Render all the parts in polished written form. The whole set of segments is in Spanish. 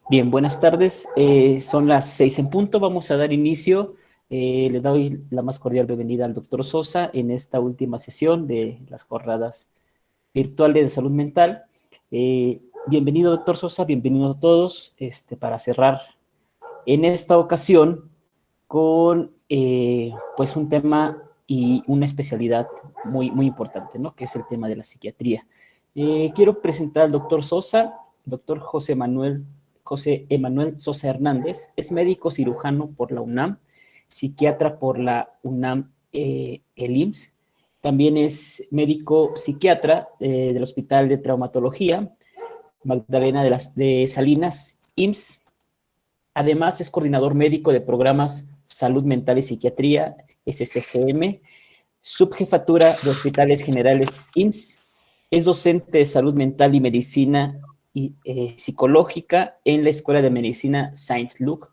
Bien, buenas tardes. Son las 6 en punto. Vamos a dar inicio. Le doy la más cordial bienvenida al doctor Sosa en esta última sesión de las jornadas virtuales de salud mental. Bienvenido, doctor Sosa. Bienvenidos a todos. Para cerrar en esta ocasión con pues un tema y una especialidad muy importante, ¿no? Que es el tema de la psiquiatría. Quiero presentar al doctor Sosa, doctor José Emanuel Sosa Hernández. Es médico cirujano por la UNAM, psiquiatra por la UNAM, el IMSS. También es médico psiquiatra del Hospital de Traumatología Magdalena de Salinas, IMSS. Además, es coordinador médico de programas Salud Mental y Psiquiatría, SCGM, subjefatura de Hospitales Generales, IMSS. Es docente de Salud Mental y Medicina Psicológica en la Escuela de Medicina Saint-Luc,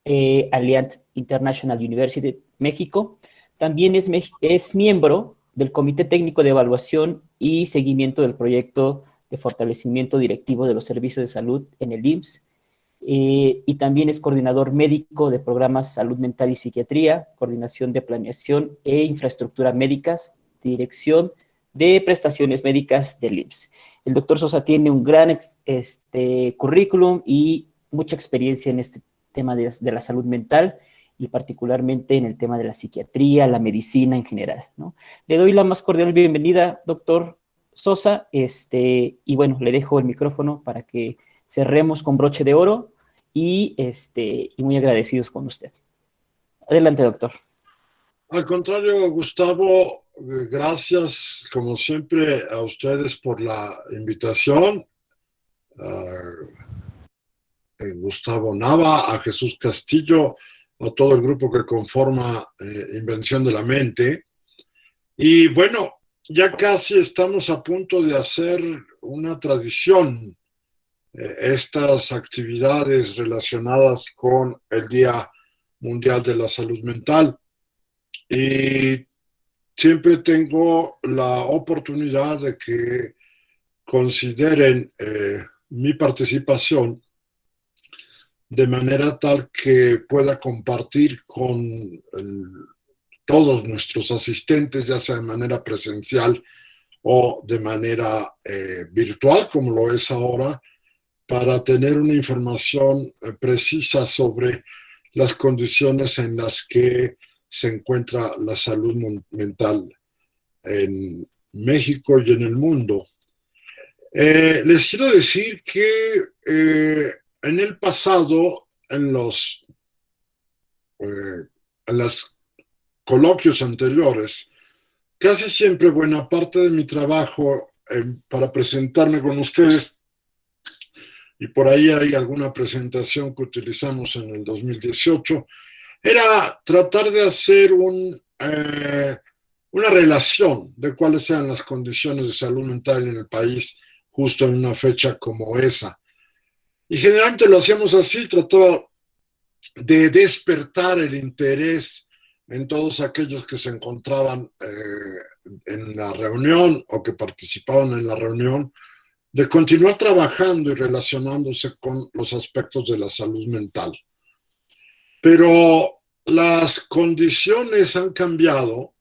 Alliant International University, México. También es miembro del Comité Técnico de Evaluación y Seguimiento del Proyecto de Fortalecimiento Directivo de los Servicios de Salud en el IMSS, y también es coordinador médico de programas Salud Mental y Psiquiatría, coordinación de planeación e infraestructura médicas, dirección de prestaciones médicas del IMSS. El doctor Sosa tiene un gran currículum y mucha experiencia en este tema de la salud mental y particularmente en el tema de la psiquiatría, la medicina en general, ¿no? Le doy la más cordial bienvenida, doctor Sosa, y bueno, le dejo el micrófono para que cerremos con broche de oro y muy agradecidos con usted. Adelante, doctor. Al contrario, Gustavo, gracias como siempre a ustedes por la invitación. Gustavo Nava, a Jesús Castillo, a todo el grupo que conforma Invención de la Mente. Y bueno, ya casi estamos a punto de hacer una tradición, estas actividades relacionadas con el Día Mundial de la Salud Mental. Y siempre tengo la oportunidad de que consideren mi participación de manera tal que pueda compartir con todos nuestros asistentes, ya sea de manera presencial o de manera virtual, como lo es ahora, para tener una información precisa sobre las condiciones en las que se encuentra la salud mental en México y en el mundo. Les quiero decir que en el pasado, en los coloquios anteriores, casi siempre buena parte de mi trabajo para presentarme con ustedes, y por ahí hay alguna presentación que utilizamos en el 2018, era tratar de hacer una relación de cuáles eran las condiciones de salud mental en el país justo en una fecha como esa. Y generalmente lo hacíamos así, trataba de despertar el interés en todos aquellos que se encontraban en la reunión o que participaban en la reunión, de continuar trabajando y relacionándose con los aspectos de la salud mental. Pero las condiciones han cambiado,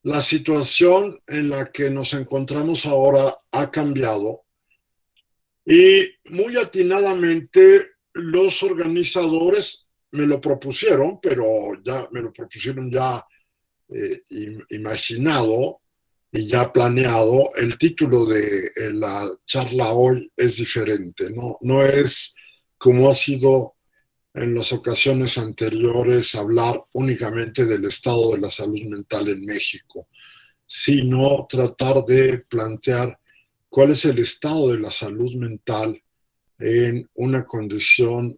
la situación en la que nos encontramos ahora ha cambiado y muy atinadamente los organizadores me lo propusieron, pero ya me lo propusieron ya imaginado y ya planeado. El título de la charla hoy es diferente, no es como ha sido en las ocasiones anteriores hablar únicamente del estado de la salud mental en México, sino tratar de plantear cuál es el estado de la salud mental en una condición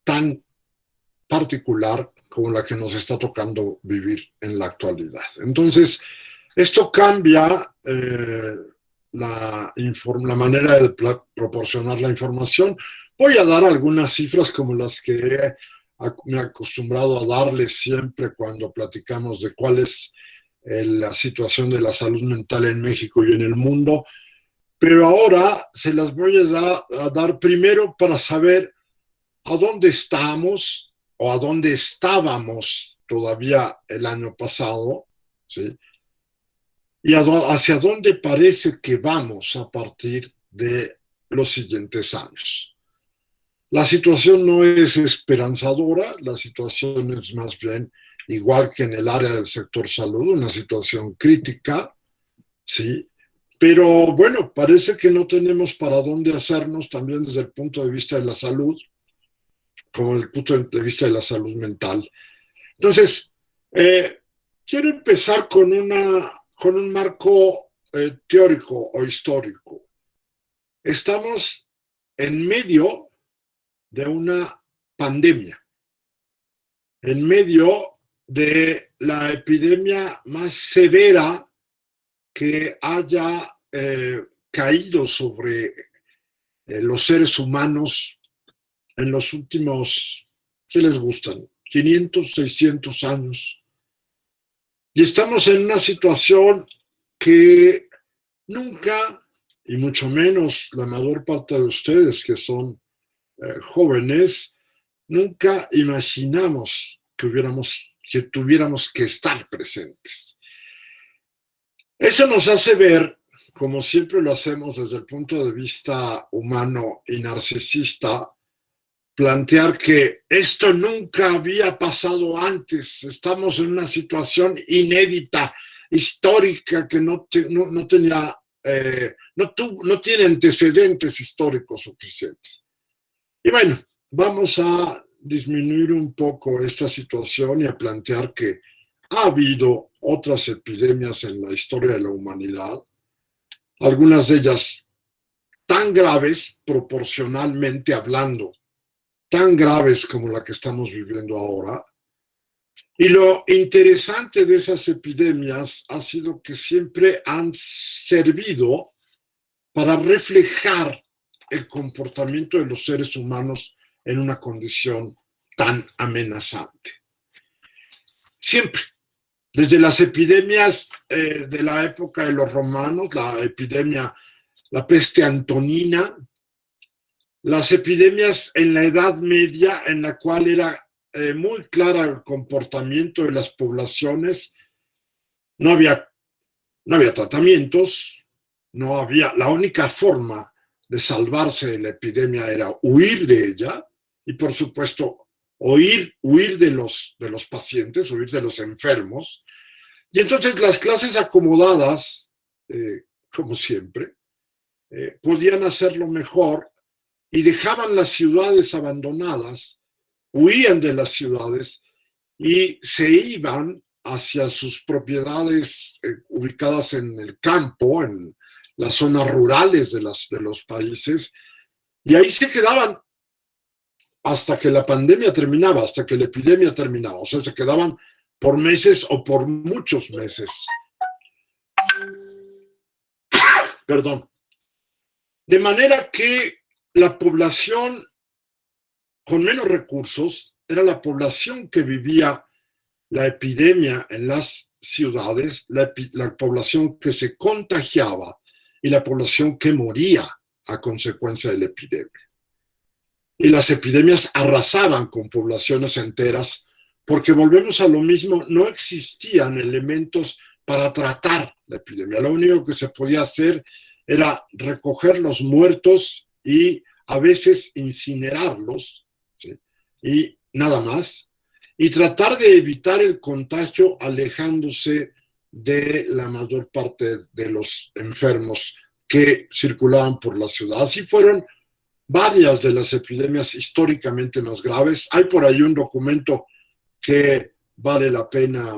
tan particular como la que nos está tocando vivir en la actualidad. Entonces, esto cambia la manera de proporcionar la información. Voy a dar algunas cifras como las que me he acostumbrado a darles siempre cuando platicamos de cuál es la situación de la salud mental en México y en el mundo. pero ahora se las voy a dar primero para saber a dónde estamos o a dónde estábamos todavía el año pasado, ¿sí? Y hacia dónde parece que vamos a partir de los siguientes años. La situación no es esperanzadora, la situación es más bien igual que en el área del sector salud, una situación crítica, ¿sí? Pero bueno, parece que no tenemos para dónde hacernos también desde el punto de vista de la salud, como desde el punto de vista de la salud mental. Entonces, quiero empezar con un marco teórico o histórico. Estamos en medio de una pandemia, en medio de la epidemia más severa que haya caído sobre los seres humanos en los últimos, ¿qué les gustan? 500, 600 años. Y estamos en una situación que nunca, y mucho menos la mayor parte de ustedes que son jóvenes, nunca imaginamos que tuviéramos que estar presentes. Eso nos hace ver, como siempre lo hacemos desde el punto de vista humano y narcisista, plantear que esto nunca había pasado antes, estamos en una situación inédita, histórica, que no tiene antecedentes históricos suficientes. Y bueno, vamos a disminuir un poco esta situación y a plantear que ha habido otras epidemias en la historia de la humanidad, algunas de ellas tan graves proporcionalmente hablando, tan graves como la que estamos viviendo ahora. Y lo interesante de esas epidemias ha sido que siempre han servido para reflejar el comportamiento de los seres humanos en una condición tan amenazante. Siempre. Desde las epidemias de la época de los romanos, la peste antonina, las epidemias en la Edad Media, en la cual era muy clara el comportamiento de las poblaciones, no había tratamientos, la única forma de salvarse de la epidemia era huir de ella y, por supuesto, huir de los pacientes, huir de los enfermos. Y entonces las clases acomodadas, como siempre, podían hacerlo mejor y dejaban las ciudades abandonadas, huían de las ciudades y se iban hacia sus propiedades ubicadas en el campo, en las zonas rurales de los países, y ahí se quedaban hasta que la pandemia terminaba, hasta que la epidemia terminaba. O sea, se quedaban por meses o por muchos meses. Perdón. De manera que la población con menos recursos era la población que vivía la epidemia en las ciudades, la población que se contagiaba y la población que moría a consecuencia de la epidemia. Y las epidemias arrasaban con poblaciones enteras porque volvemos a lo mismo, no existían elementos para tratar la epidemia. Lo único que se podía hacer era recoger los muertos y a veces incinerarlos, ¿sí? Y nada más, y tratar de evitar el contagio alejándose de la mayor parte de los enfermos que circulaban por la ciudad. Así fueron varias de las epidemias históricamente más graves. Hay por ahí un documento que vale la pena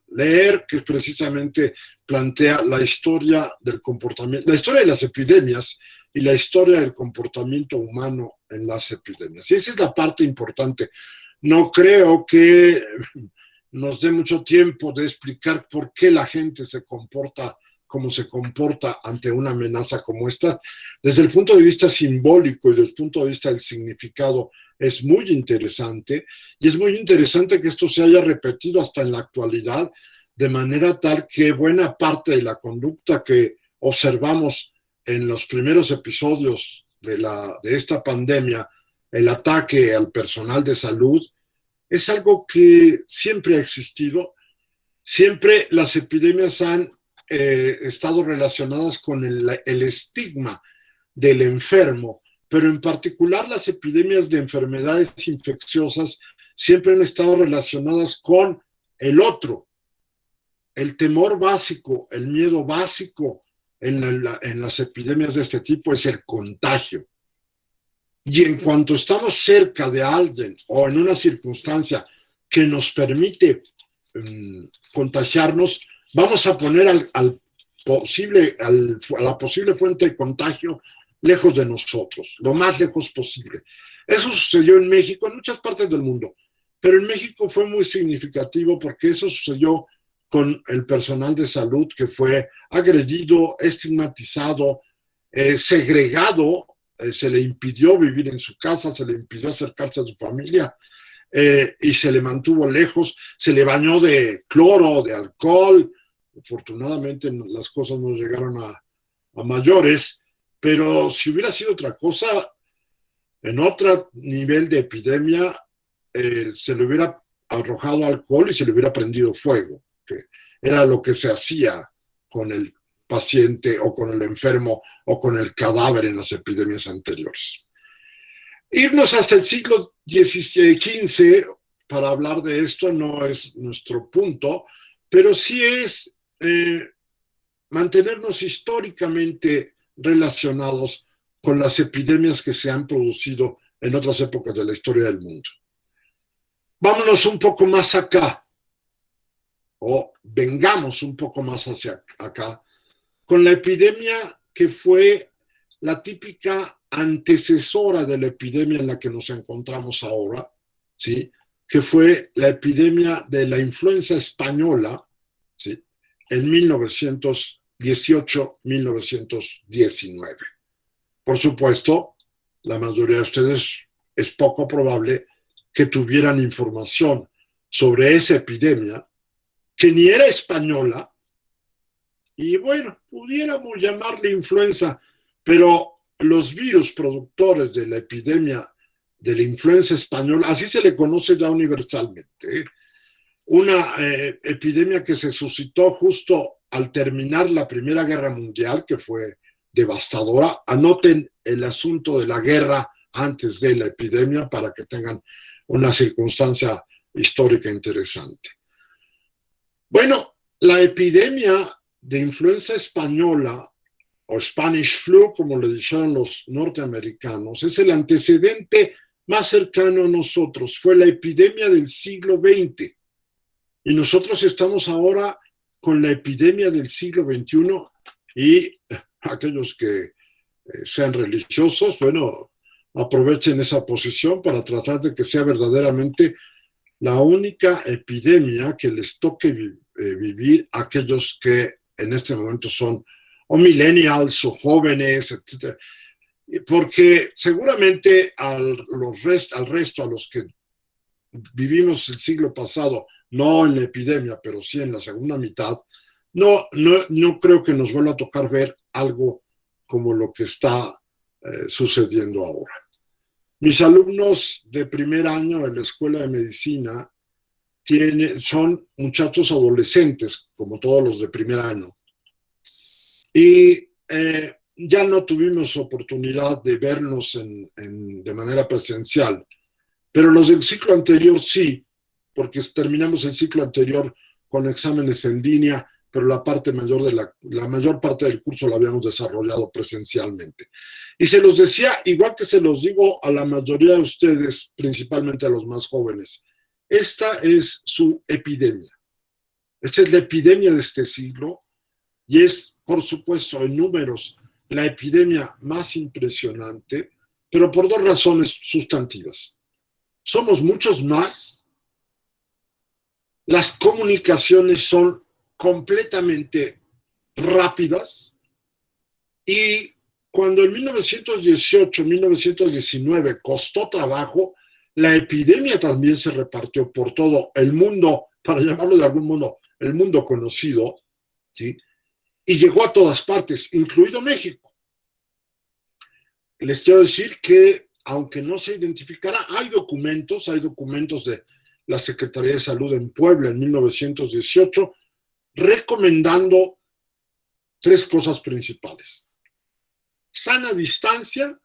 leer, que precisamente plantea la historia del comportamiento, la historia de las epidemias y la historia del comportamiento humano en las epidemias. Y esa es la parte importante. No creo que nos dé mucho tiempo de explicar por qué la gente se comporta como se comporta ante una amenaza como esta. Desde el punto de vista simbólico y desde el punto de vista del significado, es muy interesante, y es muy interesante que esto se haya repetido hasta en la actualidad, de manera tal que buena parte de la conducta que observamos en los primeros episodios de esta pandemia, el ataque al personal de salud, es algo que siempre ha existido. Siempre las epidemias han estado relacionadas con el estigma del enfermo, pero en particular las epidemias de enfermedades infecciosas siempre han estado relacionadas con el otro. El temor básico, el miedo básico en las epidemias de este tipo es el contagio. Y en cuanto estamos cerca de alguien o en una circunstancia que nos permite contagiarnos, vamos a poner a la posible fuente de contagio lejos de nosotros, lo más lejos posible. Eso sucedió en México, en muchas partes del mundo, pero en México fue muy significativo porque eso sucedió con el personal de salud que fue agredido, estigmatizado, segregado, se le impidió vivir en su casa, se le impidió acercarse a su familia y se le mantuvo lejos, se le bañó de cloro, de alcohol. Afortunadamente las cosas no llegaron a mayores, pero si hubiera sido otra cosa, en otro nivel de epidemia, se le hubiera arrojado alcohol y se le hubiera prendido fuego, que era lo que se hacía con el paciente o con el enfermo o con el cadáver en las epidemias anteriores. Irnos hasta el siglo XV para hablar de esto no es nuestro punto, pero sí es mantenernos históricamente relacionados con las epidemias que se han producido en otras épocas de la historia del mundo. Vámonos un poco más acá, o vengamos un poco más hacia acá, con la epidemia que fue la típica antecesora de la epidemia en la que nos encontramos ahora, ¿sí? Que fue la epidemia de la influenza española, ¿sí? En 1918-1919. Por supuesto, la mayoría de ustedes es poco probable que tuvieran información sobre esa epidemia, que ni era española, y bueno, pudiéramos llamarle influenza, pero los virus productores de la epidemia de la influenza española, así se le conoce ya universalmente, una epidemia que se suscitó justo al terminar la Primera Guerra Mundial, que fue devastadora. Anoten el asunto de la guerra antes de la epidemia para que tengan una circunstancia histórica interesante. Bueno, la epidemia de influenza española, o Spanish flu, como le dijeron los norteamericanos, es el antecedente más cercano a nosotros. Fue la epidemia del siglo XX. Y nosotros estamos ahora con la epidemia del siglo XXI y aquellos que sean religiosos, bueno, aprovechen esa posición para tratar de que sea verdaderamente la única epidemia que les toque vivir a aquellos que en este momento son o millennials o jóvenes, etc. Porque seguramente al resto, a los que vivimos el siglo pasado, no en la epidemia, pero sí en la segunda mitad, no creo que nos vuelva a tocar ver algo como lo que está sucediendo ahora. Mis alumnos de primer año en la Escuela de Medicina son muchachos adolescentes, como todos los de primer año. Y ya no tuvimos oportunidad de vernos de manera presencial, pero los del ciclo anterior sí, porque terminamos el ciclo anterior con exámenes en línea, pero la mayor parte del curso la habíamos desarrollado presencialmente. Y se los decía, igual que se los digo a la mayoría de ustedes, principalmente a los más jóvenes, esta es su epidemia. Esta es la epidemia de este siglo y es, por supuesto, en números, la epidemia más impresionante, pero por dos razones sustantivas. Somos muchos más, las comunicaciones son completamente rápidas y cuando en 1918, 1919 costó trabajo, la epidemia también se repartió por todo el mundo, para llamarlo de algún modo, el mundo conocido, ¿sí? Y llegó a todas partes, incluido México. les quiero decir que, aunque no se identificará, hay documentos de la Secretaría de Salud en Puebla en 1918 recomendando 3 cosas principales: sana distancia,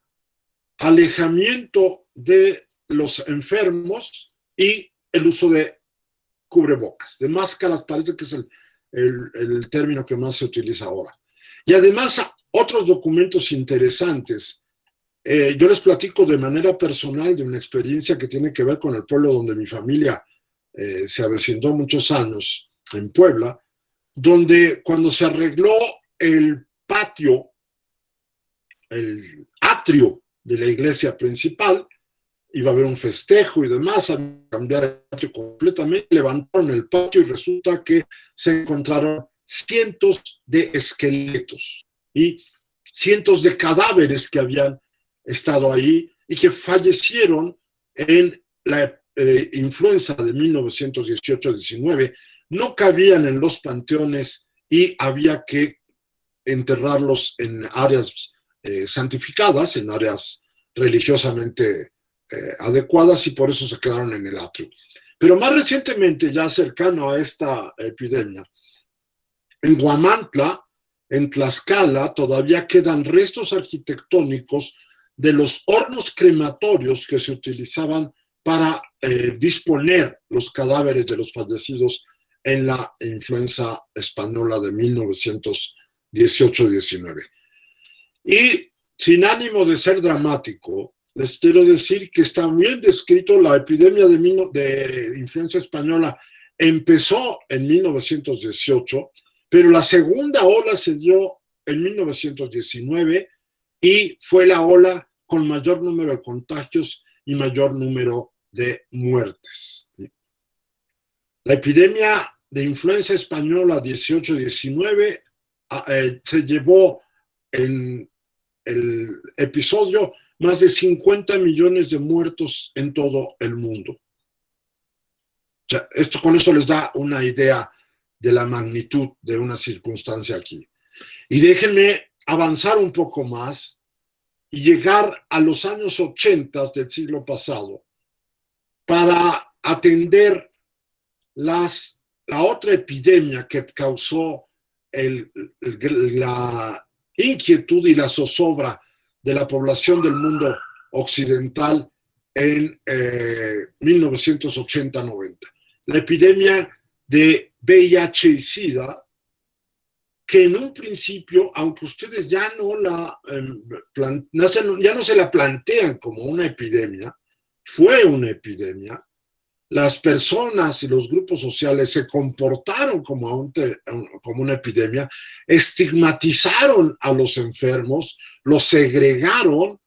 alejamiento de los enfermos y el uso de cubrebocas, de máscaras. Parece que es el término que más se utiliza ahora. Y además otros documentos interesantes. Yo les platico de manera personal de una experiencia que tiene que ver con el pueblo donde mi familia se avecindó muchos años, en Puebla, donde cuando se arregló el patio, el atrio de la iglesia principal, iba a haber un festejo y demás, a cambiar el patio completamente, levantaron el patio y resulta que se encontraron cientos de esqueletos y cientos de cadáveres que habían estado ahí y que fallecieron en la influenza de 1918-19, no cabían en los panteones y había que enterrarlos en áreas santificadas, en áreas religiosamente adecuadas, y por eso se quedaron en el atrio. Pero más recientemente, ya cercano a esta epidemia, en Huamantla, en Tlaxcala, todavía quedan restos arquitectónicos de los hornos crematorios que se utilizaban para disponer los cadáveres de los fallecidos en la influenza española de 1918-19. Y sin ánimo de ser dramático, les quiero decir que está bien descrito. La epidemia de influenza española empezó en 1918, pero la segunda ola se dio en 1919 y fue la ola con mayor número de contagios y mayor número de muertes. La epidemia de influenza española 18-19 se llevó en el episodio más de 50 millones de muertos en todo el mundo. O sea, con esto les da una idea de la magnitud de una circunstancia aquí. Y déjenme avanzar un poco más y llegar a los años 80 del siglo pasado para atender la otra epidemia que causó la inquietud y la zozobra de la población del mundo occidental en 1980-90. La epidemia de VIH y SIDA, que en un principio, aunque ustedes ya no se la plantean como una epidemia, fue una epidemia. Las personas y los grupos sociales se comportaron como una epidemia, estigmatizaron a los enfermos, los segregaron,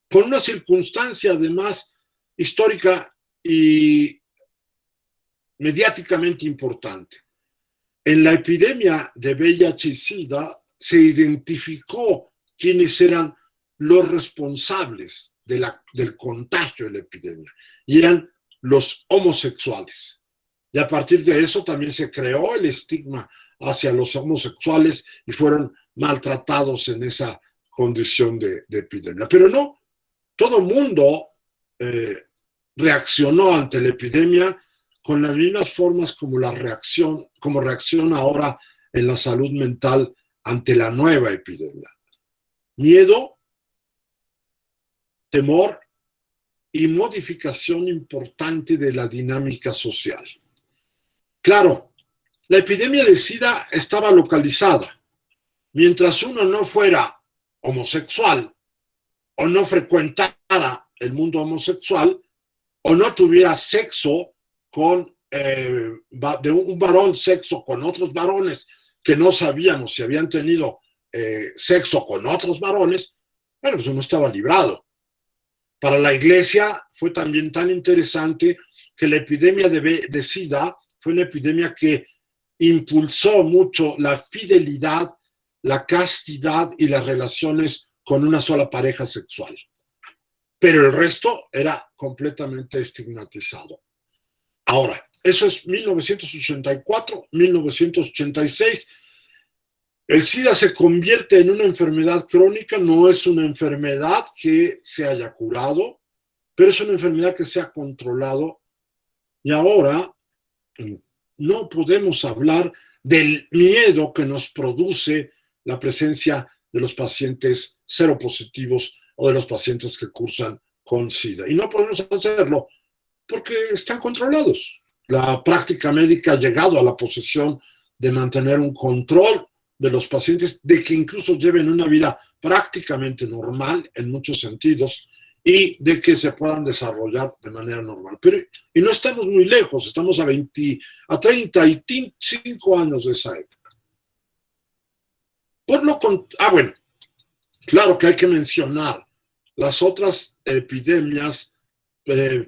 con una circunstancia además histórica y mediáticamente importante. En la epidemia de VIH y SIDA se identificó quiénes eran los responsables del contagio de la epidemia, y eran los homosexuales. Y a partir de eso también se creó el estigma hacia los homosexuales y fueron maltratados en esa condición de epidemia. Pero no, todo el mundo reaccionó ante la epidemia con las mismas formas como reacciona ahora en la salud mental ante la nueva epidemia. Miedo, temor y modificación importante de la dinámica social. Claro, la epidemia de SIDA estaba localizada. Mientras uno no fuera homosexual o no frecuentara el mundo homosexual o no tuviera sexo de un varón sexo con otros varones que no sabíamos si habían tenido sexo con otros varones, bueno, pues uno estaba librado. Para la Iglesia fue también tan interesante que la epidemia de SIDA fue una epidemia que impulsó mucho la fidelidad, la castidad y las relaciones con una sola pareja sexual. Pero el resto era completamente estigmatizado. Ahora, eso es 1984, 1986. El SIDA se convierte en una enfermedad crónica, no es una enfermedad que se haya curado, pero es una enfermedad que se ha controlado y ahora no podemos hablar del miedo que nos produce la presencia de los pacientes seropositivos o de los pacientes que cursan con SIDA. Y no podemos hacerlo porque están controlados. La práctica médica ha llegado a la posición de mantener un control de los pacientes, de que incluso lleven una vida prácticamente normal en muchos sentidos y de que se puedan desarrollar de manera normal. Pero, y no estamos muy lejos, estamos a 35 años de esa época. Bueno, claro que hay que mencionar las otras epidemias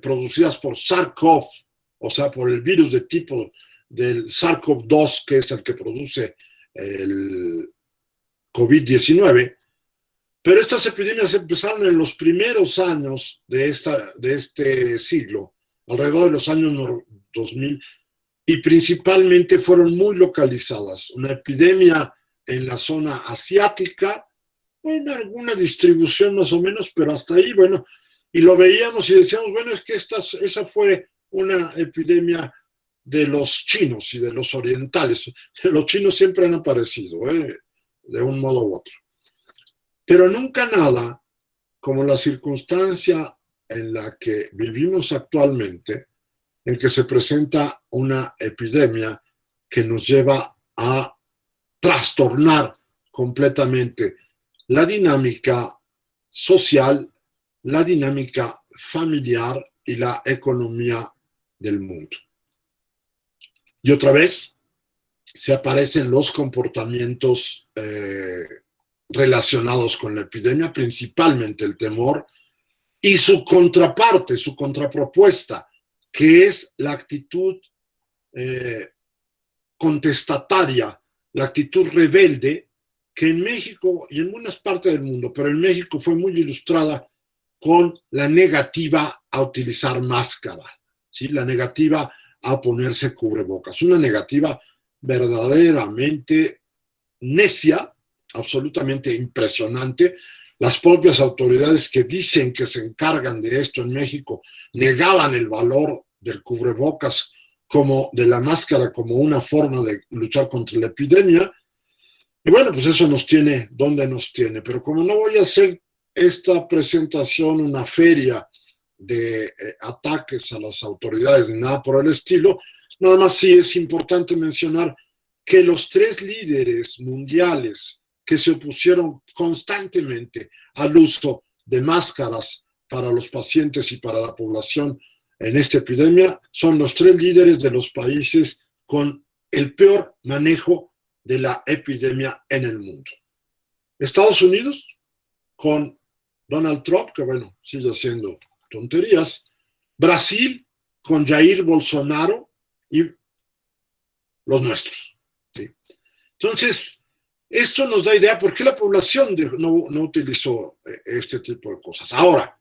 producidas por SARS-CoV, o sea, por el virus de tipo del SARS-CoV-2, que es el que produce el COVID-19, pero estas epidemias empezaron en los primeros años de este siglo, alrededor de los años 2000, y principalmente fueron muy localizadas. Una epidemia en la zona asiática, en alguna distribución más o menos, pero hasta ahí, bueno, y lo veíamos y decíamos, bueno, es que esa fue una epidemia de los chinos y de los orientales. Los chinos siempre han aparecido, de un modo u otro. Pero nunca nada como la circunstancia en la que vivimos actualmente, en que se presenta una epidemia que nos lleva a trastornar completamente la dinámica social, la dinámica familiar y la economía del mundo. Y otra vez se aparecen los comportamientos relacionados con la epidemia, principalmente el temor, y su contraparte, su contrapropuesta, que es la actitud contestataria, la actitud rebelde, que en México y en buenas partes del mundo, pero en México fue muy ilustrada con la negativa a utilizar máscara, ¿sí? La negativa a ponerse cubrebocas, una negativa verdaderamente necia, absolutamente impresionante. Las propias autoridades que dicen que se encargan de esto en México negaban el valor del cubrebocas como de la máscara como una forma de luchar contra la epidemia. Y bueno, pues eso nos tiene donde nos tiene. Pero como no voy a hacer esta presentación una feria de ataques a las autoridades ni nada por el estilo, nada más sí es importante mencionar que los tres líderes mundiales que se opusieron constantemente al uso de máscaras para los pacientes y para la población en esta epidemia son los tres líderes de los países con el peor manejo de la epidemia en el mundo. Estados Unidos, con Donald Trump, que bueno, sigue haciendo tonterías. Brasil, con Jair Bolsonaro y los nuestros. ¿Sí? Entonces, esto nos da idea por qué la población no utilizó este tipo de cosas. Ahora,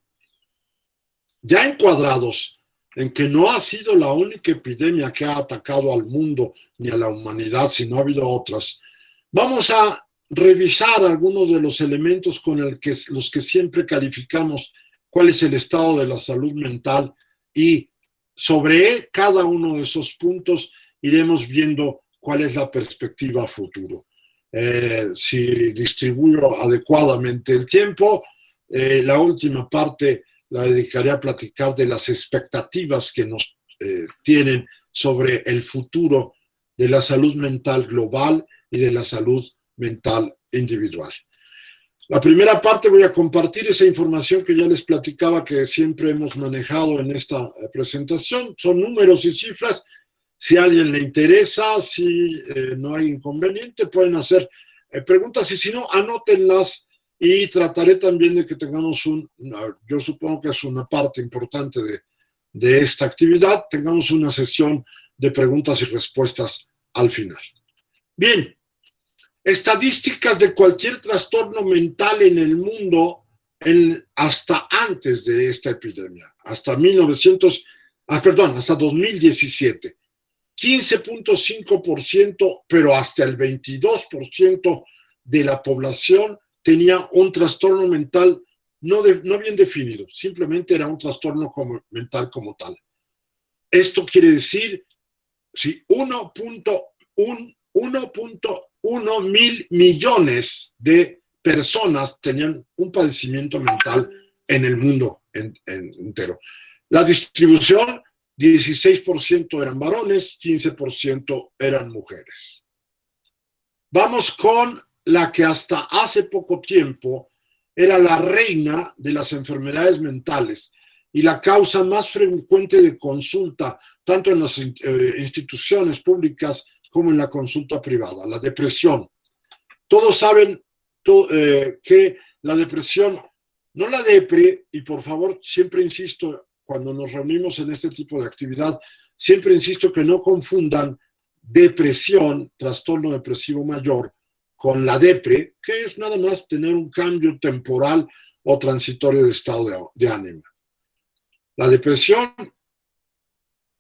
ya encuadrados en que no ha sido la única epidemia que ha atacado al mundo ni a la humanidad, sino ha habido otras, vamos a revisar algunos de los elementos con los que siempre calificamos cuál es el estado de la salud mental, y sobre cada uno de esos puntos iremos viendo cuál es la perspectiva a futuro. Si distribuyo adecuadamente el tiempo, la última parte la dedicaré a platicar de las expectativas que nos tienen sobre el futuro de la salud mental global y de la salud mental individual. La primera parte voy a compartir esa información que ya les platicaba que siempre hemos manejado en esta presentación. Son números y cifras. Si a alguien le interesa, si no hay inconveniente, pueden hacer preguntas y si no, anótenlas y trataré también de que tengamos yo supongo que es una parte importante de esta actividad, tengamos una sesión de preguntas y respuestas al final. Bien. Estadísticas de cualquier trastorno mental en el mundo hasta antes de esta epidemia, hasta 2017. 15.5%, pero hasta el 22% de la población tenía un trastorno mental no bien definido, simplemente era un trastorno mental como tal. Esto quiere decir, si 1.1 mil millones de personas tenían un padecimiento mental en el mundo entero. La distribución, 16% eran varones, 15% eran mujeres. Vamos con la que hasta hace poco tiempo era la reina de las enfermedades mentales y la causa más frecuente de consulta, tanto en las instituciones públicas como en la consulta privada, la depresión. Todos saben que la depresión, no la depre, y por favor, siempre insisto, cuando nos reunimos en este tipo de actividad, siempre insisto que no confundan depresión, trastorno depresivo mayor, con la depre, que es nada más tener un cambio temporal o transitorio de estado de ánimo. La depresión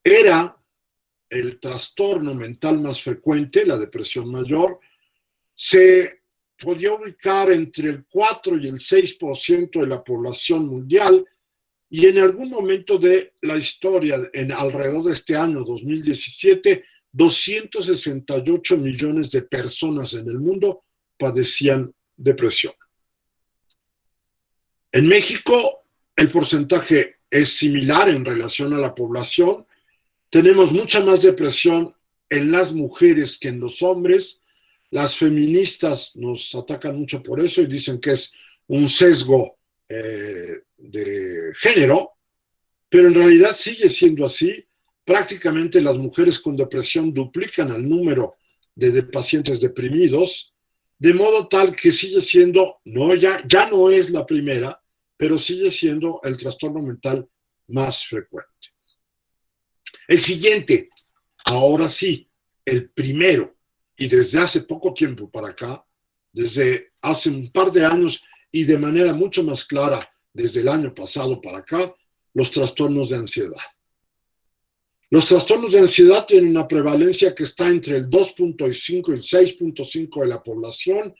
era el trastorno mental más frecuente, la depresión mayor, se podía ubicar entre el 4 y el 6% de la población mundial, y en algún momento de la historia, alrededor de este año 2017, 268 millones de personas en el mundo padecían depresión. En México, el porcentaje es similar en relación a la población. Tenemos mucha más depresión en las mujeres que en los hombres. Las feministas nos atacan mucho por eso y dicen que es un sesgo de género, pero en realidad sigue siendo así. Prácticamente las mujeres con depresión duplican el número de pacientes deprimidos, de modo tal que sigue siendo, ya no es la primera, pero sigue siendo el trastorno mental más frecuente. El siguiente, ahora sí, el primero, y desde hace poco tiempo para acá, desde hace un par de años y de manera mucho más clara desde el año pasado para acá, los trastornos de ansiedad. Los trastornos de ansiedad tienen una prevalencia que está entre el 2.5 y el 6.5 de la población.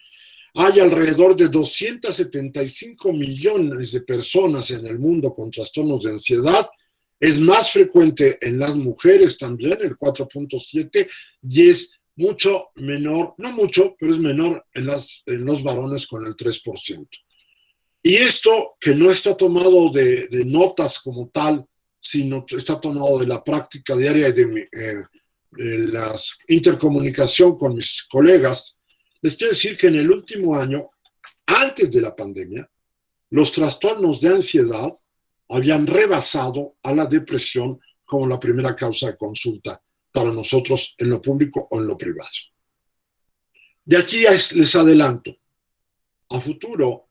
Hay alrededor de 275 millones de personas en el mundo con trastornos de ansiedad. Es más frecuente en las mujeres también, el 4.7, y es mucho menor, no mucho, pero es menor en los varones con el 3%. Y esto, que no está tomado de notas como tal, sino está tomado de la práctica diaria de la intercomunicación con mis colegas, les quiero decir que en el último año, antes de la pandemia, los trastornos de ansiedad habían rebasado a la depresión como la primera causa de consulta para nosotros en lo público o en lo privado. De aquí les adelanto, a futuro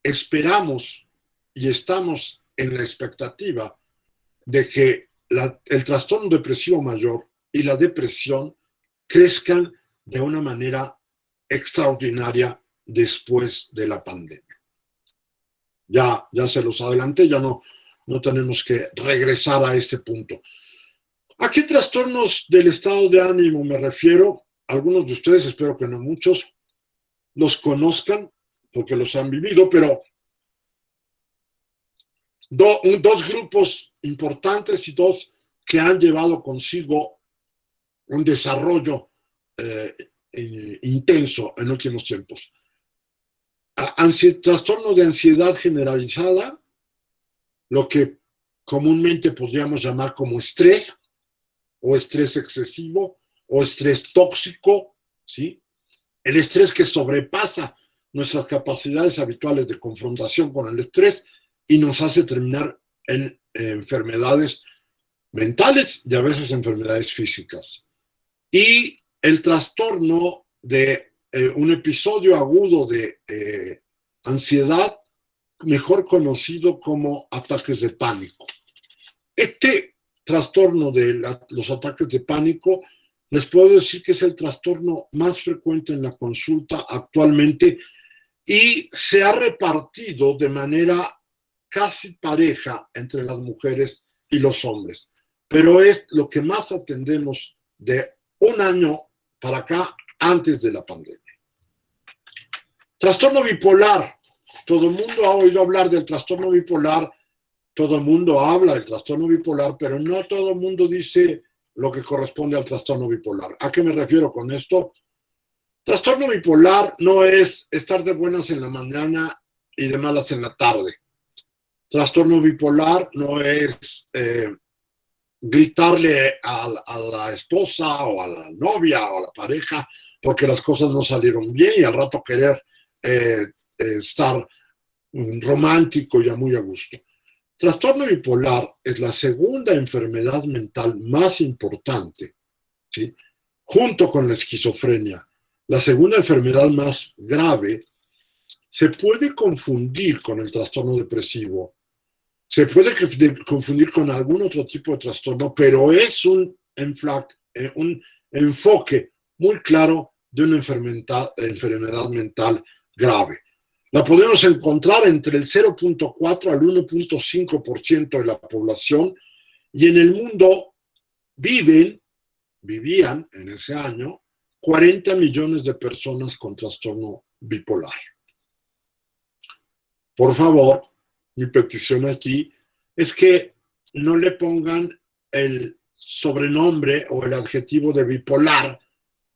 esperamos y estamos en la expectativa de que el trastorno depresivo mayor y la depresión crezcan de una manera extraordinaria después de la pandemia. Ya se los adelanté, ya no tenemos que regresar a este punto. ¿A qué trastornos del estado de ánimo me refiero? Algunos de ustedes, espero que no muchos, los conozcan porque los han vivido, pero dos grupos importantes y dos que han llevado consigo un desarrollo intenso en últimos tiempos. Trastorno de ansiedad generalizada, lo que comúnmente podríamos llamar como estrés, o estrés excesivo, o estrés tóxico, ¿sí? El estrés que sobrepasa nuestras capacidades habituales de confrontación con el estrés y nos hace terminar en enfermedades mentales y a veces enfermedades físicas. Y el trastorno de un episodio agudo de ansiedad, mejor conocido como ataques de pánico. Este trastorno de los ataques de pánico, les puedo decir que es el trastorno más frecuente en la consulta actualmente y se ha repartido de manera casi pareja entre las mujeres y los hombres. pero es lo que más atendemos de un año para acá antes de la pandemia. Trastorno bipolar. Todo el mundo ha oído hablar del trastorno bipolar, todo el mundo habla del trastorno bipolar, pero no todo el mundo dice lo que corresponde al trastorno bipolar. ¿A qué me refiero con esto? Trastorno bipolar no es estar de buenas en la mañana y de malas en la tarde. Trastorno bipolar no es gritarle a la esposa o a la novia o a la pareja porque las cosas no salieron bien y al rato querer estar romántico y muy a gusto. Trastorno bipolar es la segunda enfermedad mental más importante, ¿sí? Junto con la esquizofrenia. La segunda enfermedad más grave. Se puede confundir con el trastorno depresivo, se puede confundir con algún otro tipo de trastorno, pero es un enfoque muy claro de una enfermedad mental grave. La podemos encontrar entre el 0.4 al 1.5% de la población y en el mundo vivían en ese año 40 millones de personas con trastorno bipolar. Por favor, mi petición aquí es que no le pongan el sobrenombre o el adjetivo de bipolar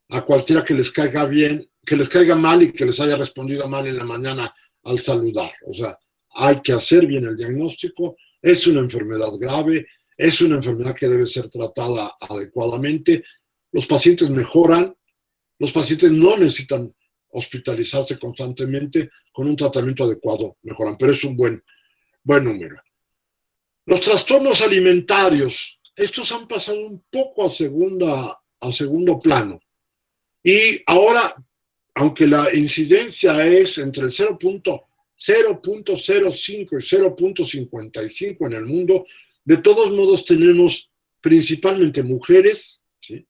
a cualquiera que les caiga bien, que les caiga mal y que les haya respondido mal en la mañana al saludar. O sea, hay que hacer bien el diagnóstico, es una enfermedad grave, es una enfermedad que debe ser tratada adecuadamente. Los pacientes mejoran, los pacientes no necesitan hospitalizarse constantemente, con un tratamiento adecuado mejoran, pero es un buen número. Los trastornos alimentarios, estos han pasado un poco a segundo plano. Y ahora, aunque la incidencia es entre el 0.05 y 0.55 en el mundo, de todos modos tenemos principalmente mujeres, ¿sí?,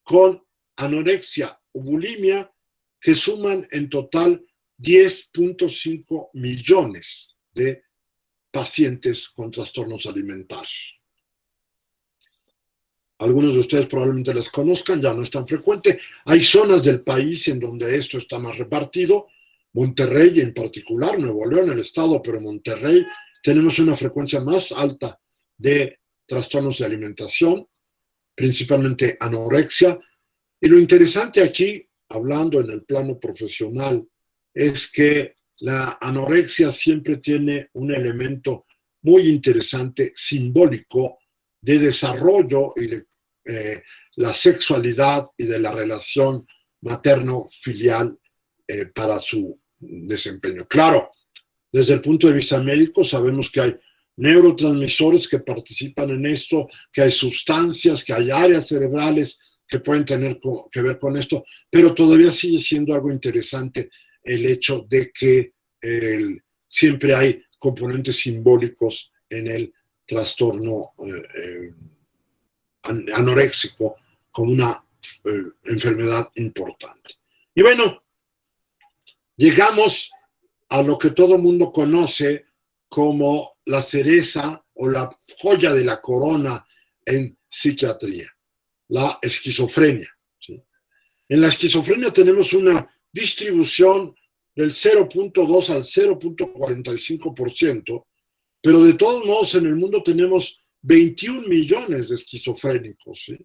con anorexia o bulimia que suman en total 10.5 millones de pacientes con trastornos alimentarios. Algunos de ustedes probablemente las conozcan, ya no es tan frecuente. Hay zonas del país en donde esto está más repartido. Monterrey en particular, Nuevo León, el estado, pero Monterrey, tenemos una frecuencia más alta de trastornos de alimentación, principalmente anorexia. Y lo interesante aquí, hablando en el plano profesional, es que la anorexia siempre tiene un elemento muy interesante, simbólico, de desarrollo y de la sexualidad y de la relación materno-filial para su desempeño. Claro, desde el punto de vista médico sabemos que hay neurotransmisores que participan en esto, que hay sustancias, que hay áreas cerebrales que pueden tener que ver con esto, pero todavía sigue siendo algo interesante el hecho de que siempre hay componentes simbólicos en el trastorno anoréxico como una enfermedad importante. Y bueno, llegamos a lo que todo el mundo conoce como la cereza o la joya de la corona en psiquiatría, la esquizofrenia, ¿sí? En la esquizofrenia tenemos una distribución del 0.2 al 0.45%, pero de todos modos en el mundo tenemos 21 millones de esquizofrénicos, ¿sí?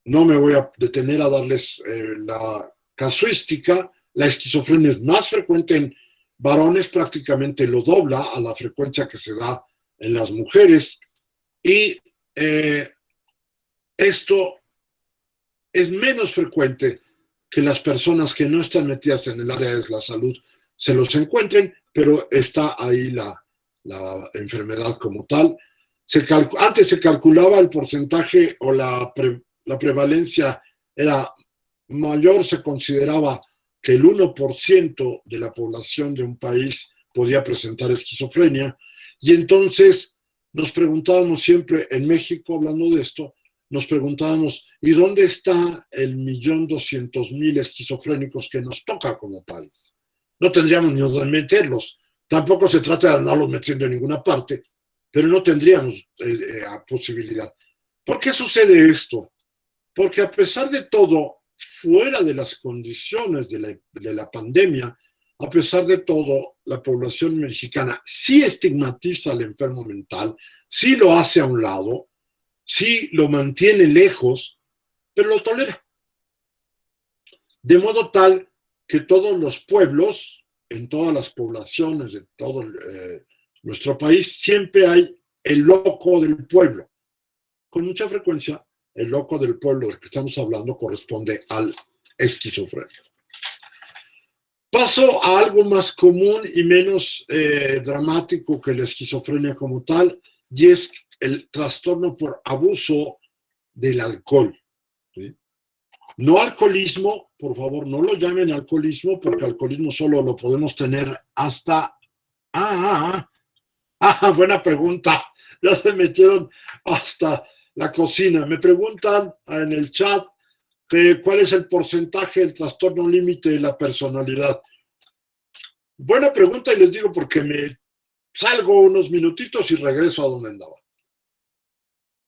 No me voy a detener a darles la casuística. La esquizofrenia es más frecuente en varones, prácticamente lo dobla a la frecuencia que se da en las mujeres. Y esto es menos frecuente que las personas que no están metidas en el área de la salud se los encuentren, pero está ahí la enfermedad como tal. Antes se calculaba el porcentaje o la prevalencia era mayor, se consideraba que el 1% de la población de un país podía presentar esquizofrenia, y entonces nos preguntábamos siempre en México, hablando de esto, nos preguntábamos, ¿y dónde está el 1.200.000 esquizofrénicos que nos toca como país? No tendríamos ni dónde meterlos. Tampoco se trata de andarlos metiendo en ninguna parte, pero no tendríamos posibilidad. ¿Por qué sucede esto? Porque a pesar de todo, fuera de las condiciones de la pandemia, a pesar de todo, la población mexicana sí estigmatiza al enfermo mental, sí lo hace a un lado, sí lo mantiene lejos, pero lo tolera. De modo tal que todos los pueblos, en todas las poblaciones de todo nuestro país, siempre hay el loco del pueblo. Con mucha frecuencia, el loco del pueblo del que estamos hablando corresponde al esquizofrénico. Paso a algo más común y menos dramático que la esquizofrenia como tal, y es el trastorno por abuso del alcohol. ¿Sí? No alcoholismo, por favor, no lo llamen alcoholismo, porque alcoholismo solo lo podemos tener hasta... buena pregunta. Ya se metieron hasta la cocina. Me preguntan en el chat cuál es el porcentaje del trastorno límite de la personalidad. Buena pregunta, y les digo porque me salgo unos minutitos y regreso a donde andaba.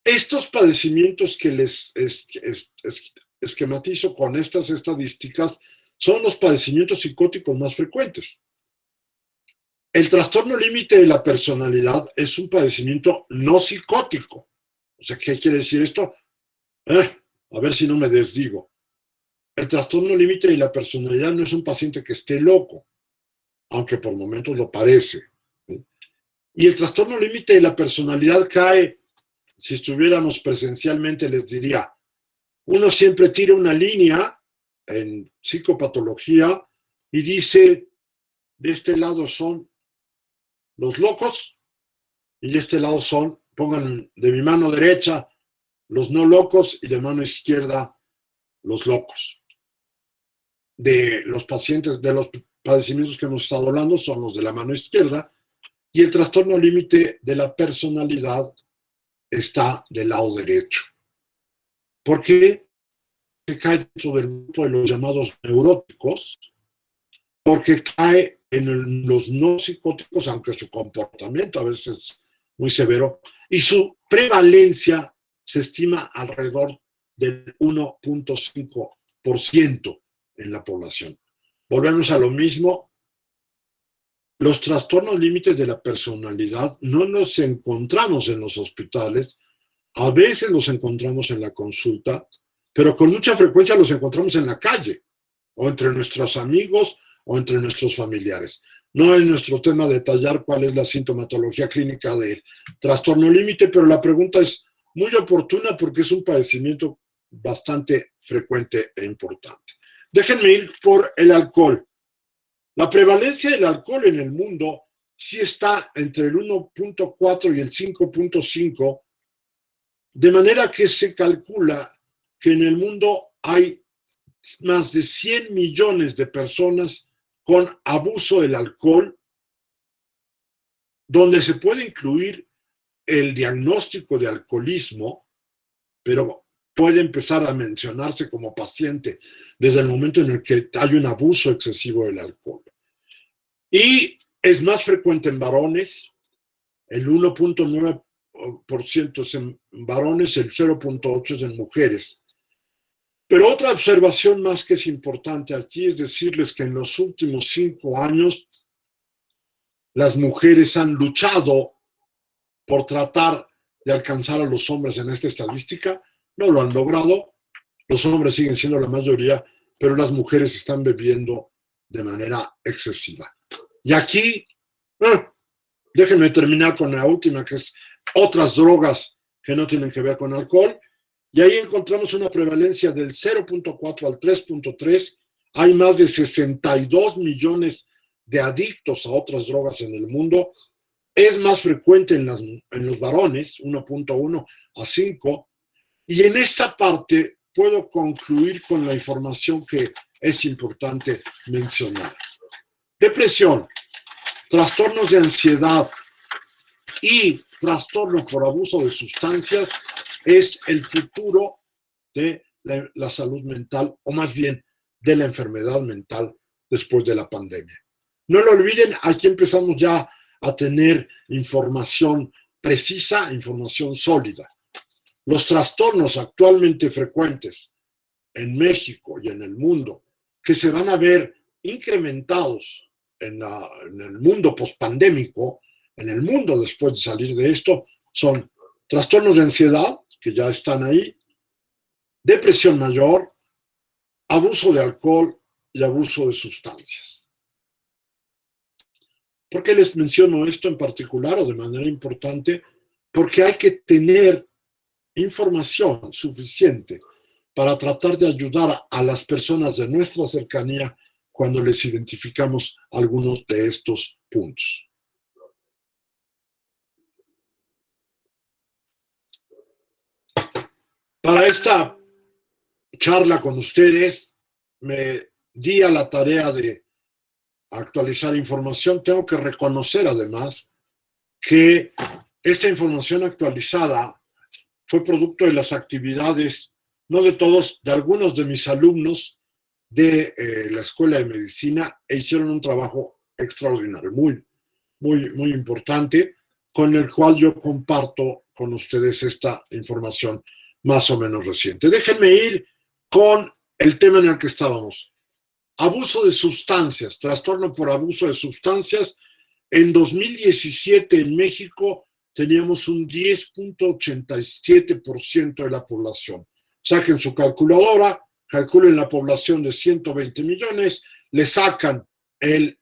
Estos padecimientos que les esquematizo con estas estadísticas son los padecimientos psicóticos más frecuentes. El trastorno límite de la personalidad es un padecimiento no psicótico. O sea, ¿qué quiere decir esto? A ver si no me desdigo. El trastorno límite de la personalidad no es un paciente que esté loco, aunque por momentos lo parece. Y el trastorno límite de la personalidad cae, si estuviéramos presencialmente les diría, uno siempre tira una línea en psicopatología y dice, de este lado son los locos y de este lado son, pongan de mi mano derecha los no locos y de mano izquierda los locos. De los pacientes, de los padecimientos que hemos estado hablando son los de la mano izquierda, y el trastorno límite de la personalidad está del lado derecho. ¿Por qué? Porque cae dentro del grupo de los llamados neuróticos, porque cae en los no psicóticos, aunque su comportamiento a veces es muy severo, y su prevalencia se estima alrededor del 1.5% en la población. Volvemos a lo mismo. Los trastornos límites de la personalidad no los encontramos en los hospitales, a veces los encontramos en la consulta, pero con mucha frecuencia los encontramos en la calle, o entre nuestros amigos, o entre nuestros familiares. No es nuestro tema detallar cuál es la sintomatología clínica del trastorno límite, pero la pregunta es muy oportuna porque es un padecimiento bastante frecuente e importante. Déjenme ir por el alcohol. La prevalencia del alcohol en el mundo sí está entre el 1.4 y el 5.5, de manera que se calcula que en el mundo hay más de 100 millones de personas con abuso del alcohol, donde se puede incluir el diagnóstico de alcoholismo, pero puede empezar a mencionarse como paciente desde el momento en el que hay un abuso excesivo del alcohol. Y es más frecuente en varones, el 1.9% es en varones, el 0.8% es en mujeres. Pero otra observación más que es importante aquí es decirles que en los últimos 5 años las mujeres han luchado por tratar de alcanzar a los hombres en esta estadística. No lo han logrado, los hombres siguen siendo la mayoría, pero las mujeres están bebiendo de manera excesiva. Y aquí, déjenme terminar con la última, que es otras drogas que no tienen que ver con alcohol. Y ahí encontramos una prevalencia del 0.4 al 3.3. Hay más de 62 millones de adictos a otras drogas en el mundo. Es más frecuente en los varones, 1.1 a 5. Y en esta parte puedo concluir con la información que es importante mencionar. Depresión, trastornos de ansiedad y trastorno por abuso de sustancias es el futuro de la salud mental, o más bien de la enfermedad mental después de la pandemia. No lo olviden, aquí empezamos ya a tener información precisa, información sólida. Los trastornos actualmente frecuentes en México y en el mundo, que se van a ver incrementados en el mundo pospandémico, en el mundo después de salir de esto, son trastornos de ansiedad, que ya están ahí, depresión mayor, abuso de alcohol y abuso de sustancias. ¿Por qué les menciono esto en particular o de manera importante? Porque hay que tener información suficiente para tratar de ayudar a las personas de nuestra cercanía cuando les identificamos algunos de estos puntos. Para esta charla con ustedes, me di a la tarea de actualizar información. Tengo que reconocer además que esta información actualizada fue producto de las actividades, no de todos, de algunos de mis alumnos de la Escuela de Medicina, e hicieron un trabajo extraordinario, muy importante, con el cual yo comparto con ustedes esta información más o menos reciente. Déjenme ir con el tema en el que estábamos. Abuso de sustancias, trastorno por abuso de sustancias. En 2017 en México teníamos un 10.87% de la población. Saquen su calculadora, calculen la población de 120 millones, le sacan el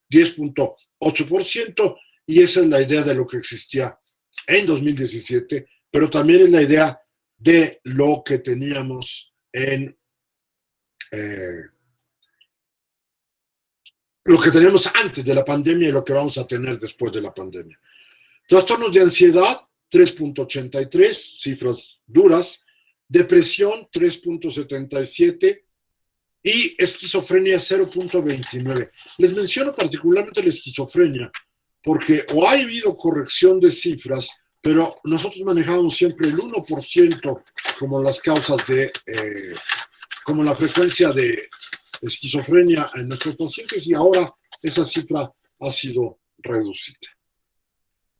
10.8%, y esa es la idea de lo que existía en 2017, pero también es la idea de lo que teníamos en lo que teníamos antes de la pandemia y lo que vamos a tener después de la pandemia. Trastornos de ansiedad, 3.83, cifras duras. Depresión, 3.77. Y esquizofrenia, 0.29. Les menciono particularmente la esquizofrenia porque o ha habido corrección de cifras, pero nosotros manejamos siempre el 1% como las causas de, como la frecuencia de esquizofrenia en nuestros pacientes, y ahora esa cifra ha sido reducida.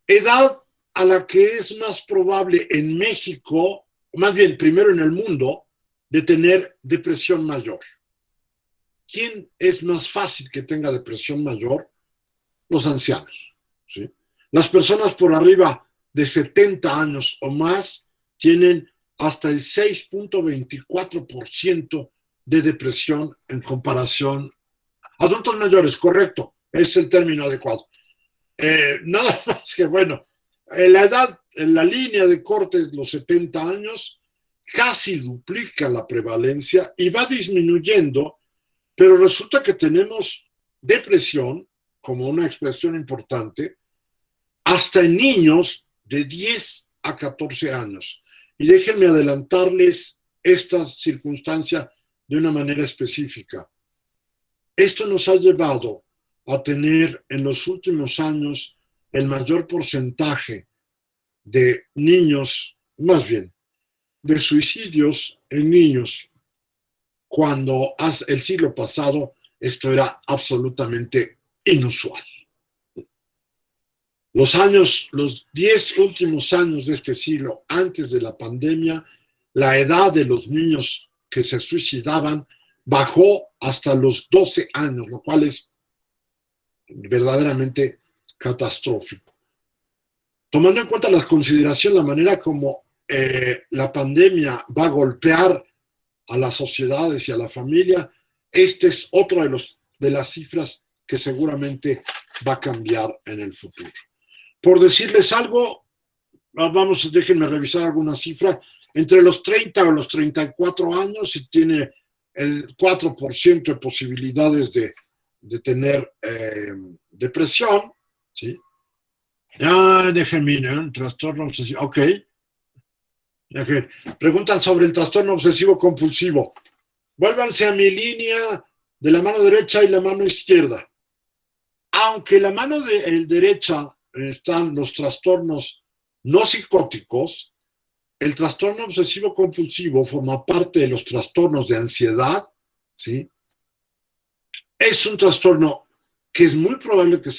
Edad a la que es más probable en México, más bien primero en el mundo, de tener depresión mayor. ¿Quién es más fácil que tenga depresión mayor? Los ancianos, ¿sí? Las personas por arriba de 70 años o más tienen hasta el 6.24% de depresión en comparación. Adultos mayores, correcto, es el término adecuado. Nada más que, bueno, la edad, en la línea de cortes, los 70 años, casi duplica la prevalencia y va disminuyendo, pero resulta que tenemos depresión como una expresión importante hasta en niños de 10 a 14 años. Y déjenme adelantarles esta circunstancia de una manera específica. Esto nos ha llevado a tener en los últimos años el mayor porcentaje de niños, más bien, de suicidios en niños, cuando el siglo pasado esto era absolutamente inusual. Los 10 últimos años de este siglo, antes de la pandemia, la edad de los niños que se suicidaban bajó hasta los 12 años, lo cual es verdaderamente catastrófico. Tomando en cuenta la consideración, la manera como la pandemia va a golpear a las sociedades y a la familia, este es otro de las cifras que seguramente va a cambiar en el futuro. Por decirles algo, déjenme revisar alguna cifra. Entre los 30 o los 34 años, si tiene el 4% de posibilidades de tener depresión, ¿sí? Déjenme ir, un trastorno obsesivo. Ok. Preguntan sobre el trastorno obsesivo compulsivo. Vuélvanse a mi línea de la mano derecha y la mano izquierda. Aunque la mano derecha están los trastornos no psicóticos, el trastorno obsesivo compulsivo forma parte de los trastornos de ansiedad, ¿sí? Es un trastorno que es muy probable que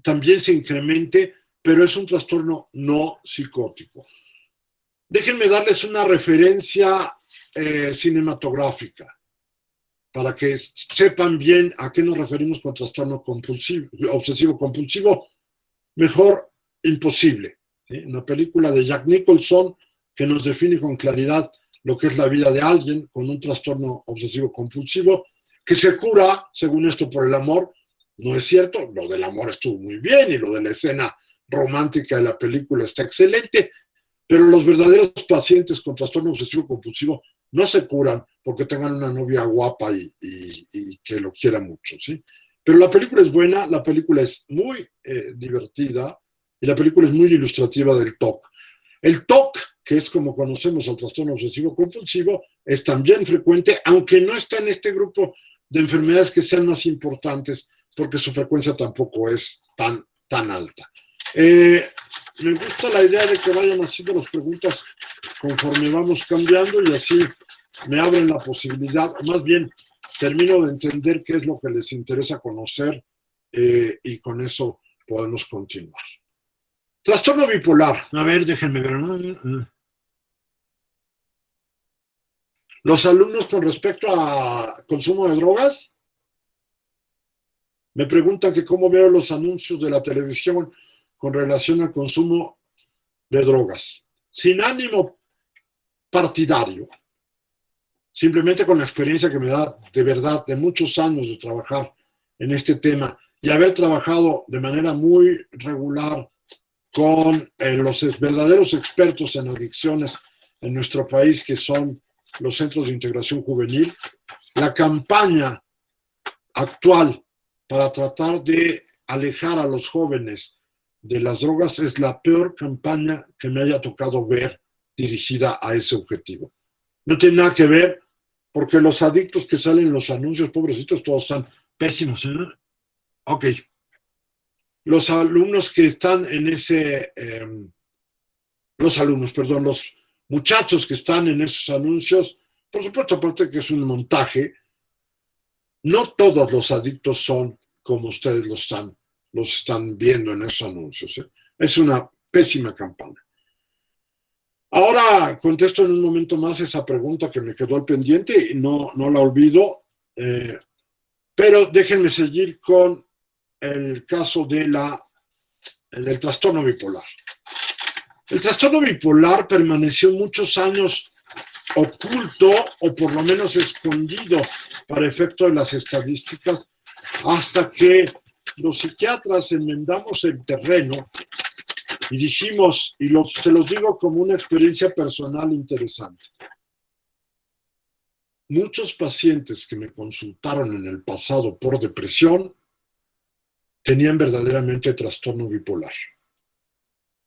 también se incremente, pero es un trastorno no psicótico. Déjenme darles una referencia cinematográfica para que sepan bien a qué nos referimos con trastorno obsesivo-compulsivo. Mejor imposible, ¿sí? Una película de Jack Nicholson que nos define con claridad lo que es la vida de alguien con un trastorno obsesivo-compulsivo que se cura, según esto, por el amor. No es cierto, lo del amor estuvo muy bien y lo de la escena romántica de la película está excelente, pero los verdaderos pacientes con trastorno obsesivo-compulsivo no se curan porque tengan una novia guapa y que lo quiera mucho, ¿sí? Pero la película es buena, la película es muy divertida y la película es muy ilustrativa del TOC. El TOC, que es como conocemos al trastorno obsesivo-compulsivo, es también frecuente, aunque no está en este grupo de enfermedades que sean más importantes, porque su frecuencia tampoco es tan alta. Me gusta la idea de que vayan haciendo las preguntas conforme vamos cambiando y así me abren la posibilidad, o más bien termino de entender qué es lo que les interesa conocer y con eso podemos continuar. Trastorno bipolar. A ver, déjenme ver. Los alumnos con respecto a consumo de drogas me preguntan que cómo veo los anuncios de la televisión con relación al consumo de drogas. Sin ánimo partidario, simplemente con la experiencia que me da de verdad de muchos años de trabajar en este tema y haber trabajado de manera muy regular con los verdaderos expertos en adicciones en nuestro país, que son los centros de integración juvenil, la campaña actual para tratar de alejar a los jóvenes de las drogas es la peor campaña que me haya tocado ver dirigida a ese objetivo. No tiene nada que ver, porque los adictos que salen en los anuncios, pobrecitos, todos están pésimos, ¿eh? Ok. Los alumnos que están en ese... los muchachos que están en esos anuncios, por supuesto, aparte que es un montaje, no todos los adictos son como ustedes los están viendo en esos anuncios, ¿eh? Es una pésima campaña. Ahora contesto en un momento más esa pregunta que me quedó al pendiente y no la olvido, pero déjenme seguir con el caso del trastorno bipolar. El trastorno bipolar permaneció muchos años oculto o por lo menos escondido para efecto de las estadísticas hasta que los psiquiatras enmendamos el terreno y dijimos, y se los digo como una experiencia personal interesante, muchos pacientes que me consultaron en el pasado por depresión tenían verdaderamente trastorno bipolar.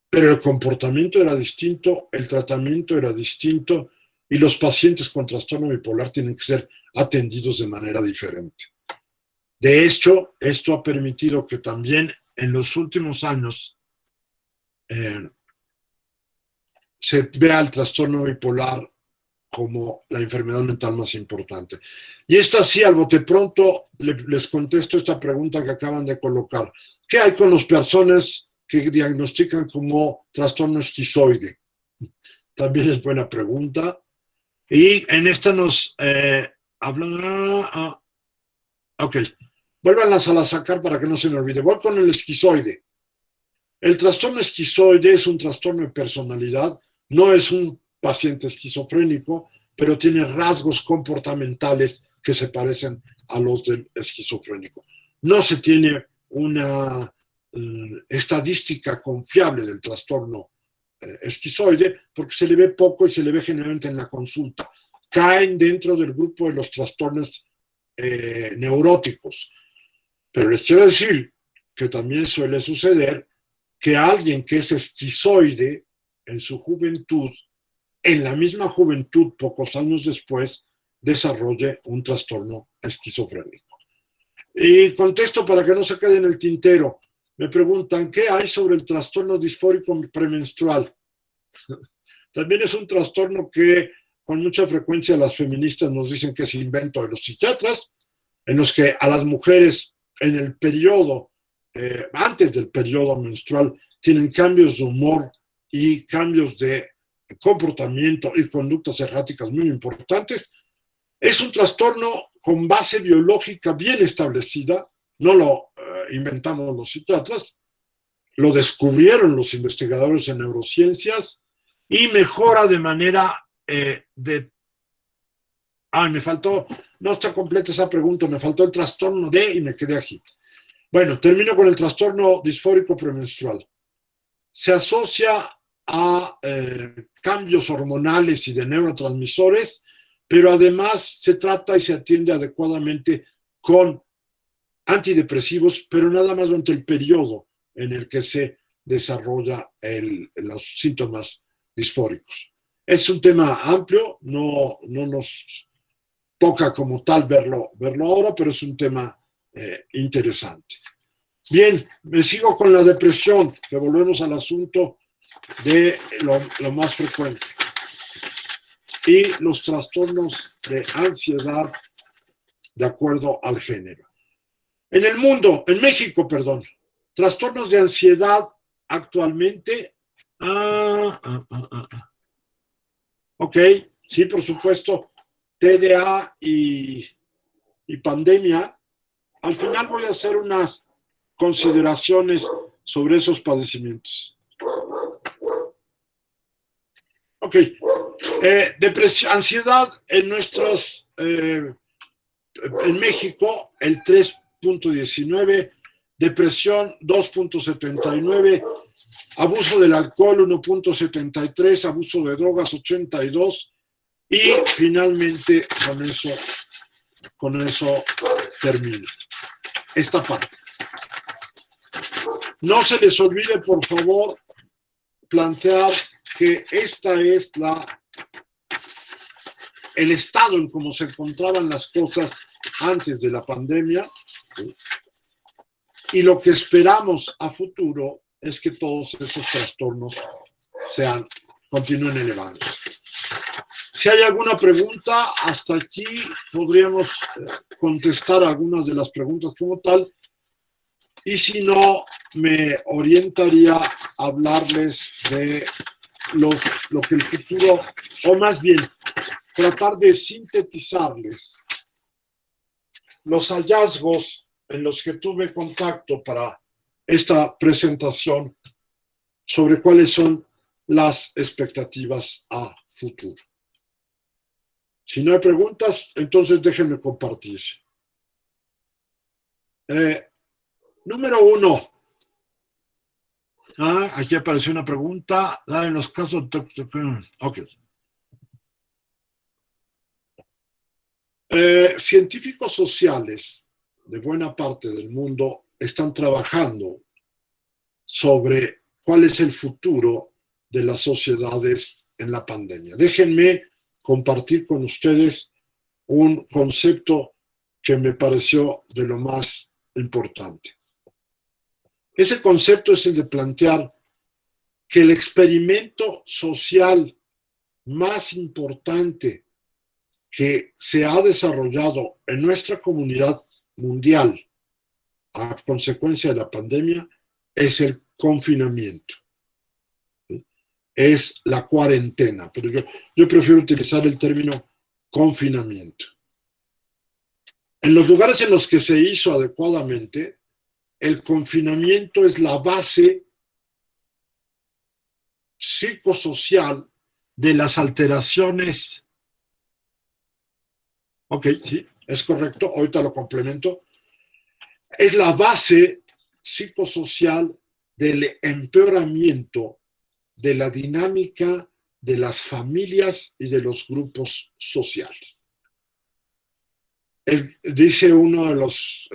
Pero el comportamiento era distinto, el tratamiento era distinto y los pacientes con trastorno bipolar tienen que ser atendidos de manera diferente. De hecho, esto ha permitido que también en los últimos años se vea el trastorno bipolar como la enfermedad mental más importante. Y esta sí, al bote pronto, les contesto esta pregunta que acaban de colocar. ¿Qué hay con las personas que diagnostican como trastorno esquizoide? También es buena pregunta. Y en esta nos hablan... ok, vuélvanlas a sacar para que no se me olvide. Voy con el esquizoide. El trastorno esquizoide es un trastorno de personalidad, no es un paciente esquizofrénico, pero tiene rasgos comportamentales que se parecen a los del esquizofrénico. No se tiene una estadística confiable del trastorno esquizoide porque se le ve poco y se le ve generalmente en la consulta. Caen dentro del grupo de los trastornos neuróticos. Pero les quiero decir que también suele suceder que alguien que es esquizoide en su juventud, en la misma juventud, pocos años después, desarrolle un trastorno esquizofrénico. Y contesto para que no se quede en el tintero. Me preguntan, ¿qué hay sobre el trastorno disfórico premenstrual? También es un trastorno que con mucha frecuencia las feministas nos dicen que es invento de los psiquiatras, en los que a las mujeres en el periodo antes del periodo menstrual, tienen cambios de humor y cambios de comportamiento y conductas erráticas muy importantes. Es un trastorno con base biológica bien establecida, no lo inventamos los psiquiatras, lo descubrieron los investigadores en neurociencias y mejora de manera me faltó, no está completa esa pregunta, me faltó el trastorno de y me quedé aquí. Bueno, termino con el trastorno disfórico premenstrual. Se asocia a cambios hormonales y de neurotransmisores, pero además se trata y se atiende adecuadamente con antidepresivos, pero nada más durante el periodo en el que se desarrolla los síntomas disfóricos. Es un tema amplio, no nos toca como tal verlo ahora, pero es un tema interesante. Bien, me sigo con la depresión, que volvemos al asunto de lo más frecuente. Y los trastornos de ansiedad de acuerdo al género. En el mundo, en México, perdón, trastornos de ansiedad actualmente. Ok, sí, por supuesto, TDA y pandemia. Al final voy a hacer unas consideraciones sobre esos padecimientos. Ok, depresión, ansiedad en en México, el 3.19, depresión 2.79, abuso del alcohol 1.73, abuso de drogas 82, y finalmente con eso termino esta parte. No se les olvide, por favor, plantear que esta es el estado en cómo se encontraban las cosas antes de la pandemia, ¿sí? Y lo que esperamos a futuro es que todos esos trastornos continúen elevándose. Si hay alguna pregunta, hasta aquí podríamos contestar algunas de las preguntas como tal, y si no, me orientaría a hablarles de lo que el futuro, o más bien, tratar de sintetizarles los hallazgos en los que tuve contacto para esta presentación sobre cuáles son las expectativas a futuro. Si no hay preguntas, entonces déjenme compartir. Número 1. Aquí apareció una pregunta. En los casos... Ok. Científicos sociales de buena parte del mundo están trabajando sobre cuál es el futuro de las sociedades en la pandemia. Déjenme compartir con ustedes un concepto que me pareció de lo más importante. Ese concepto es el de plantear que el experimento social más importante que se ha desarrollado en nuestra comunidad mundial a consecuencia de la pandemia es el confinamiento. Es la cuarentena, pero yo prefiero utilizar el término confinamiento. En los lugares en los que se hizo adecuadamente, el confinamiento es la base psicosocial de las alteraciones. Ok, sí, es correcto, ahorita lo complemento. Es la base psicosocial del empeoramiento de la dinámica de las familias y de los grupos sociales. Dice uno de los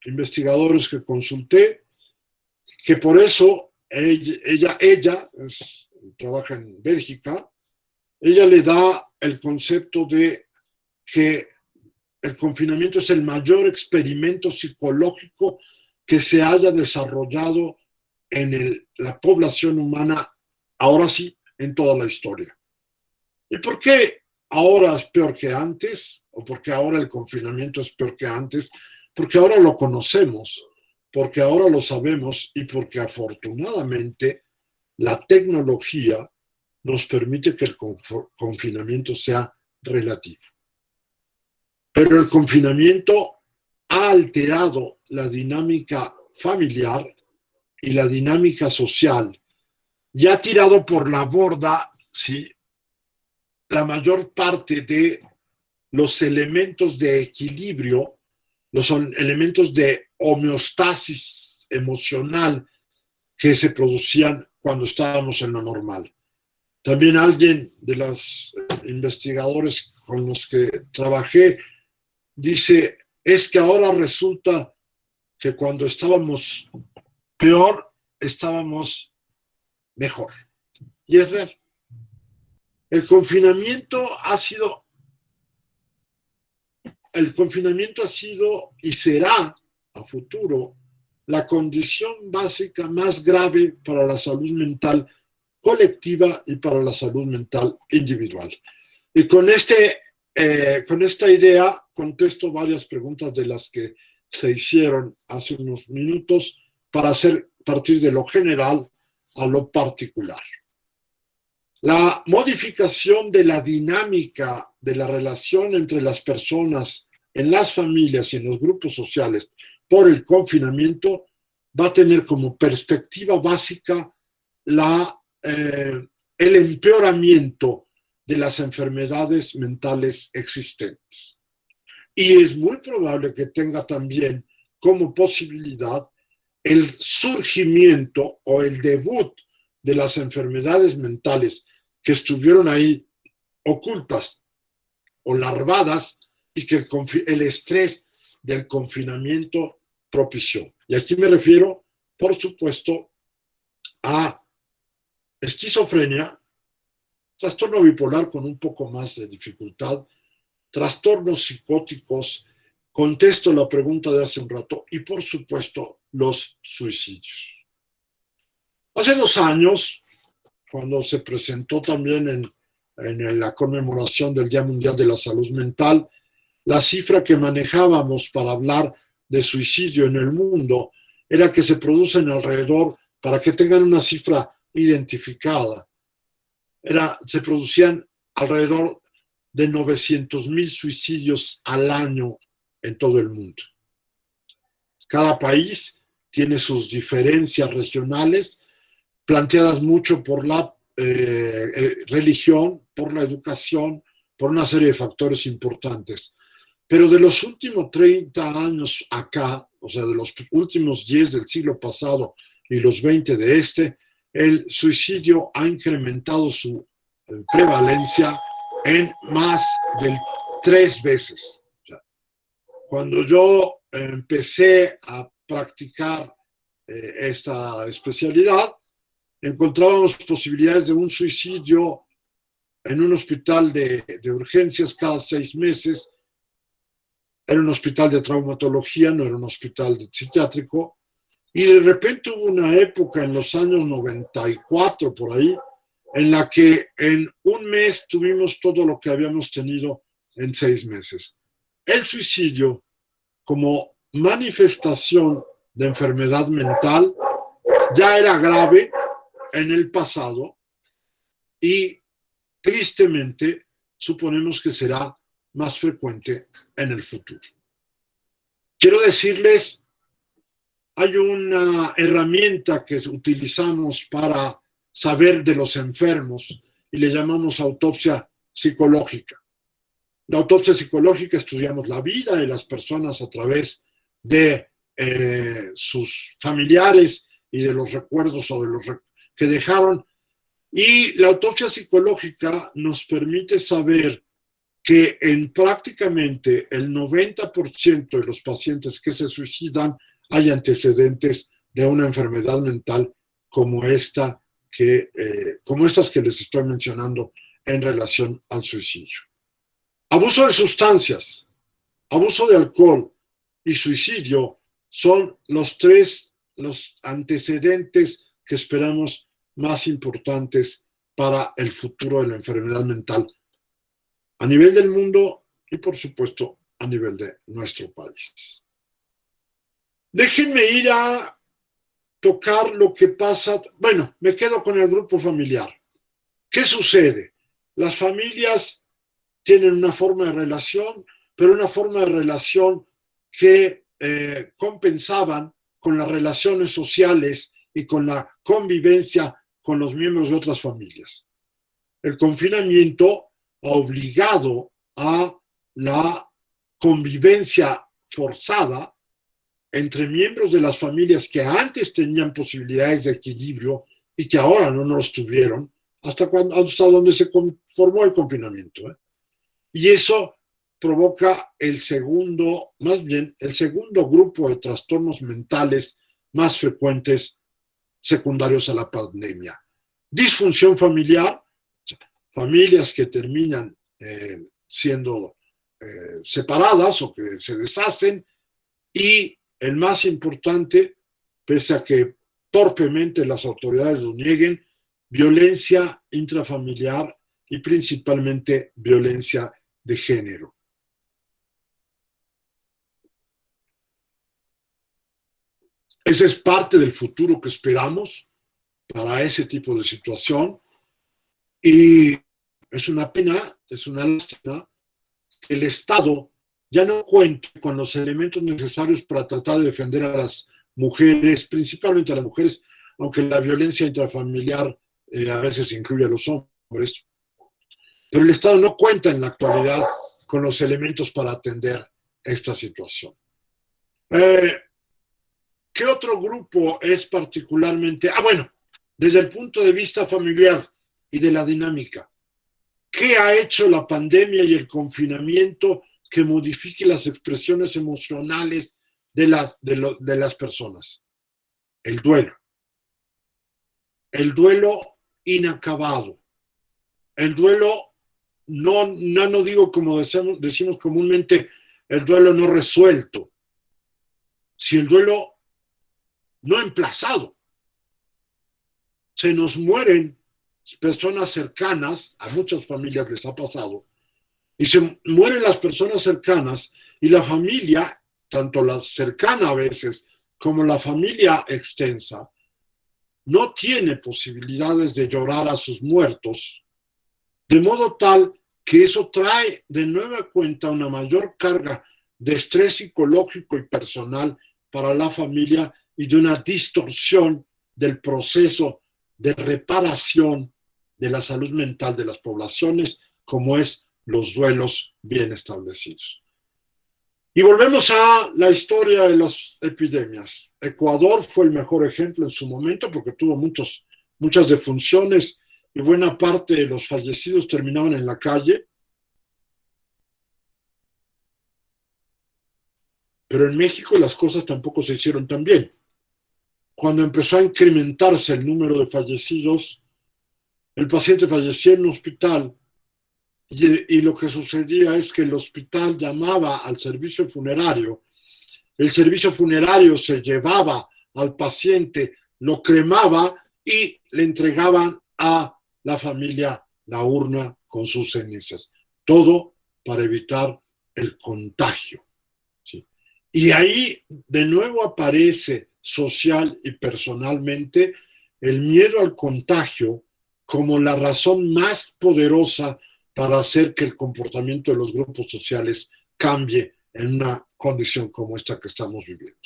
investigadores que consulté que por eso ella trabaja en Bélgica, ella le da el concepto de que el confinamiento es el mayor experimento psicológico que se haya desarrollado en la población humana, ahora sí, en toda la historia. ¿Y por qué ahora es peor que antes? ¿O por qué ahora el confinamiento es peor que antes? Porque ahora lo conocemos, porque ahora lo sabemos y porque afortunadamente la tecnología nos permite que el confinamiento sea relativo. Pero el confinamiento ha alterado la dinámica familiar y la dinámica social y ha tirado por la borda, ¿sí?, la mayor parte de los elementos de equilibrio, los elementos de homeostasis emocional que se producían cuando estábamos en lo normal. También alguien de los investigadores con los que trabajé dice, es que ahora resulta que cuando estábamos peor, estábamos mejor. Y es real. El confinamiento ha sido y será a futuro la condición básica más grave para la salud mental colectiva y para la salud mental individual. Y con esta idea contesto varias preguntas de las que se hicieron hace unos minutos para partir de lo general a lo particular. La modificación de la dinámica de la relación entre las personas en las familias y en los grupos sociales por el confinamiento va a tener como perspectiva básica el empeoramiento de las enfermedades mentales existentes. Y es muy probable que tenga también como posibilidad el surgimiento o el debut de las enfermedades mentales que estuvieron ahí ocultas o larvadas y que el estrés del confinamiento propició. Y aquí me refiero, por supuesto, a esquizofrenia, trastorno bipolar con un poco más de dificultad, trastornos psicóticos, contesto la pregunta de hace un rato, y por supuesto los suicidios. Hace 2 años, cuando se presentó también en la conmemoración del Día Mundial de la Salud Mental, la cifra que manejábamos para hablar de suicidio en el mundo era que se producen alrededor, para que tengan una cifra identificada, se producían alrededor de 900,000 suicidios al año en todo el mundo. Cada país tiene sus diferencias regionales, planteadas mucho por la religión, por la educación, por una serie de factores importantes. Pero de los últimos 30 años acá, o sea, de los últimos 10 del siglo pasado y los 20 de este, el suicidio ha incrementado su prevalencia en más de 3 veces. O sea, cuando yo empecé a practicar esta especialidad, encontrábamos posibilidades de un suicidio en un hospital de urgencias cada 6 meses. Era un hospital de traumatología, no era un hospital psiquiátrico. Y de repente hubo una época en los años 94, por ahí, en la que en un mes tuvimos todo lo que habíamos tenido en 6 meses. El suicidio, como manifestación de enfermedad mental, ya era grave en el pasado y tristemente suponemos que será más frecuente en el futuro. Quiero decirles, hay una herramienta que utilizamos para saber de los enfermos y le llamamos autopsia psicológica. La autopsia psicológica estudiamos la vida de las personas a través de sus familiares y de los recuerdos o de los que dejaron. Y la autopsia psicológica nos permite saber que en prácticamente el 90% de los pacientes que se suicidan hay antecedentes de una enfermedad mental como estas que les estoy mencionando en relación al suicidio. Abuso de sustancias, abuso de alcohol y suicidio son los antecedentes que esperamos más importantes para el futuro de la enfermedad mental a nivel del mundo y, por supuesto, a nivel de nuestro país. Déjenme ir a tocar lo que pasa. Bueno, me quedo con el grupo familiar. ¿Qué sucede? Las familias tienen una forma de relación, pero una forma de relación que compensaban con las relaciones sociales y con la convivencia con los miembros de otras familias. El confinamiento ha obligado a la convivencia forzada entre miembros de las familias que antes tenían posibilidades de equilibrio y que ahora no los tuvieron, hasta donde se formó el confinamiento. Y eso provoca más bien el segundo grupo de trastornos mentales más frecuentes secundarios a la pandemia. Disfunción familiar, familias que terminan siendo separadas o que se deshacen, y el más importante, pese a que torpemente las autoridades lo nieguen, violencia intrafamiliar y principalmente violencia de género. Ese es parte del futuro que esperamos para ese tipo de situación, y es una pena, es una lástima que el Estado ya no cuente con los elementos necesarios para tratar de defender a las mujeres, principalmente a las mujeres, aunque la violencia intrafamiliar a veces incluye a los hombres, pero el Estado no cuenta en la actualidad con los elementos para atender esta situación. ¿Qué otro grupo es particularmente? Bueno, desde el punto de vista familiar y de la dinámica, ¿qué ha hecho la pandemia y el confinamiento que modifique las expresiones emocionales de las personas? El duelo. El duelo inacabado. El duelo, no digo como decimos comúnmente, el duelo no resuelto, si el duelo no emplazado. Se nos mueren personas cercanas, a muchas familias les ha pasado, y se mueren las personas cercanas, y la familia, tanto la cercana a veces como la familia extensa, no tiene posibilidades de llorar a sus muertos, de modo tal que eso trae de nueva cuenta una mayor carga de estrés psicológico y personal para la familia y de una distorsión del proceso de reparación de la salud mental de las poblaciones, como es los duelos bien establecidos. Y volvemos a la historia de las epidemias. Ecuador fue el mejor ejemplo en su momento porque tuvo muchas defunciones y buena parte de los fallecidos terminaban en la calle. Pero en México las cosas tampoco se hicieron tan bien. Cuando empezó a incrementarse el número de fallecidos, el paciente fallecía en un hospital y lo que sucedía es que el hospital llamaba al servicio funerario, el servicio funerario se llevaba al paciente, lo cremaba y le entregaban a la familia la urna con sus cenizas. Todo para evitar el contagio. ¿Sí? Y ahí de nuevo aparece social y personalmente el miedo al contagio como la razón más poderosa para hacer que el comportamiento de los grupos sociales cambie en una condición como esta que estamos viviendo.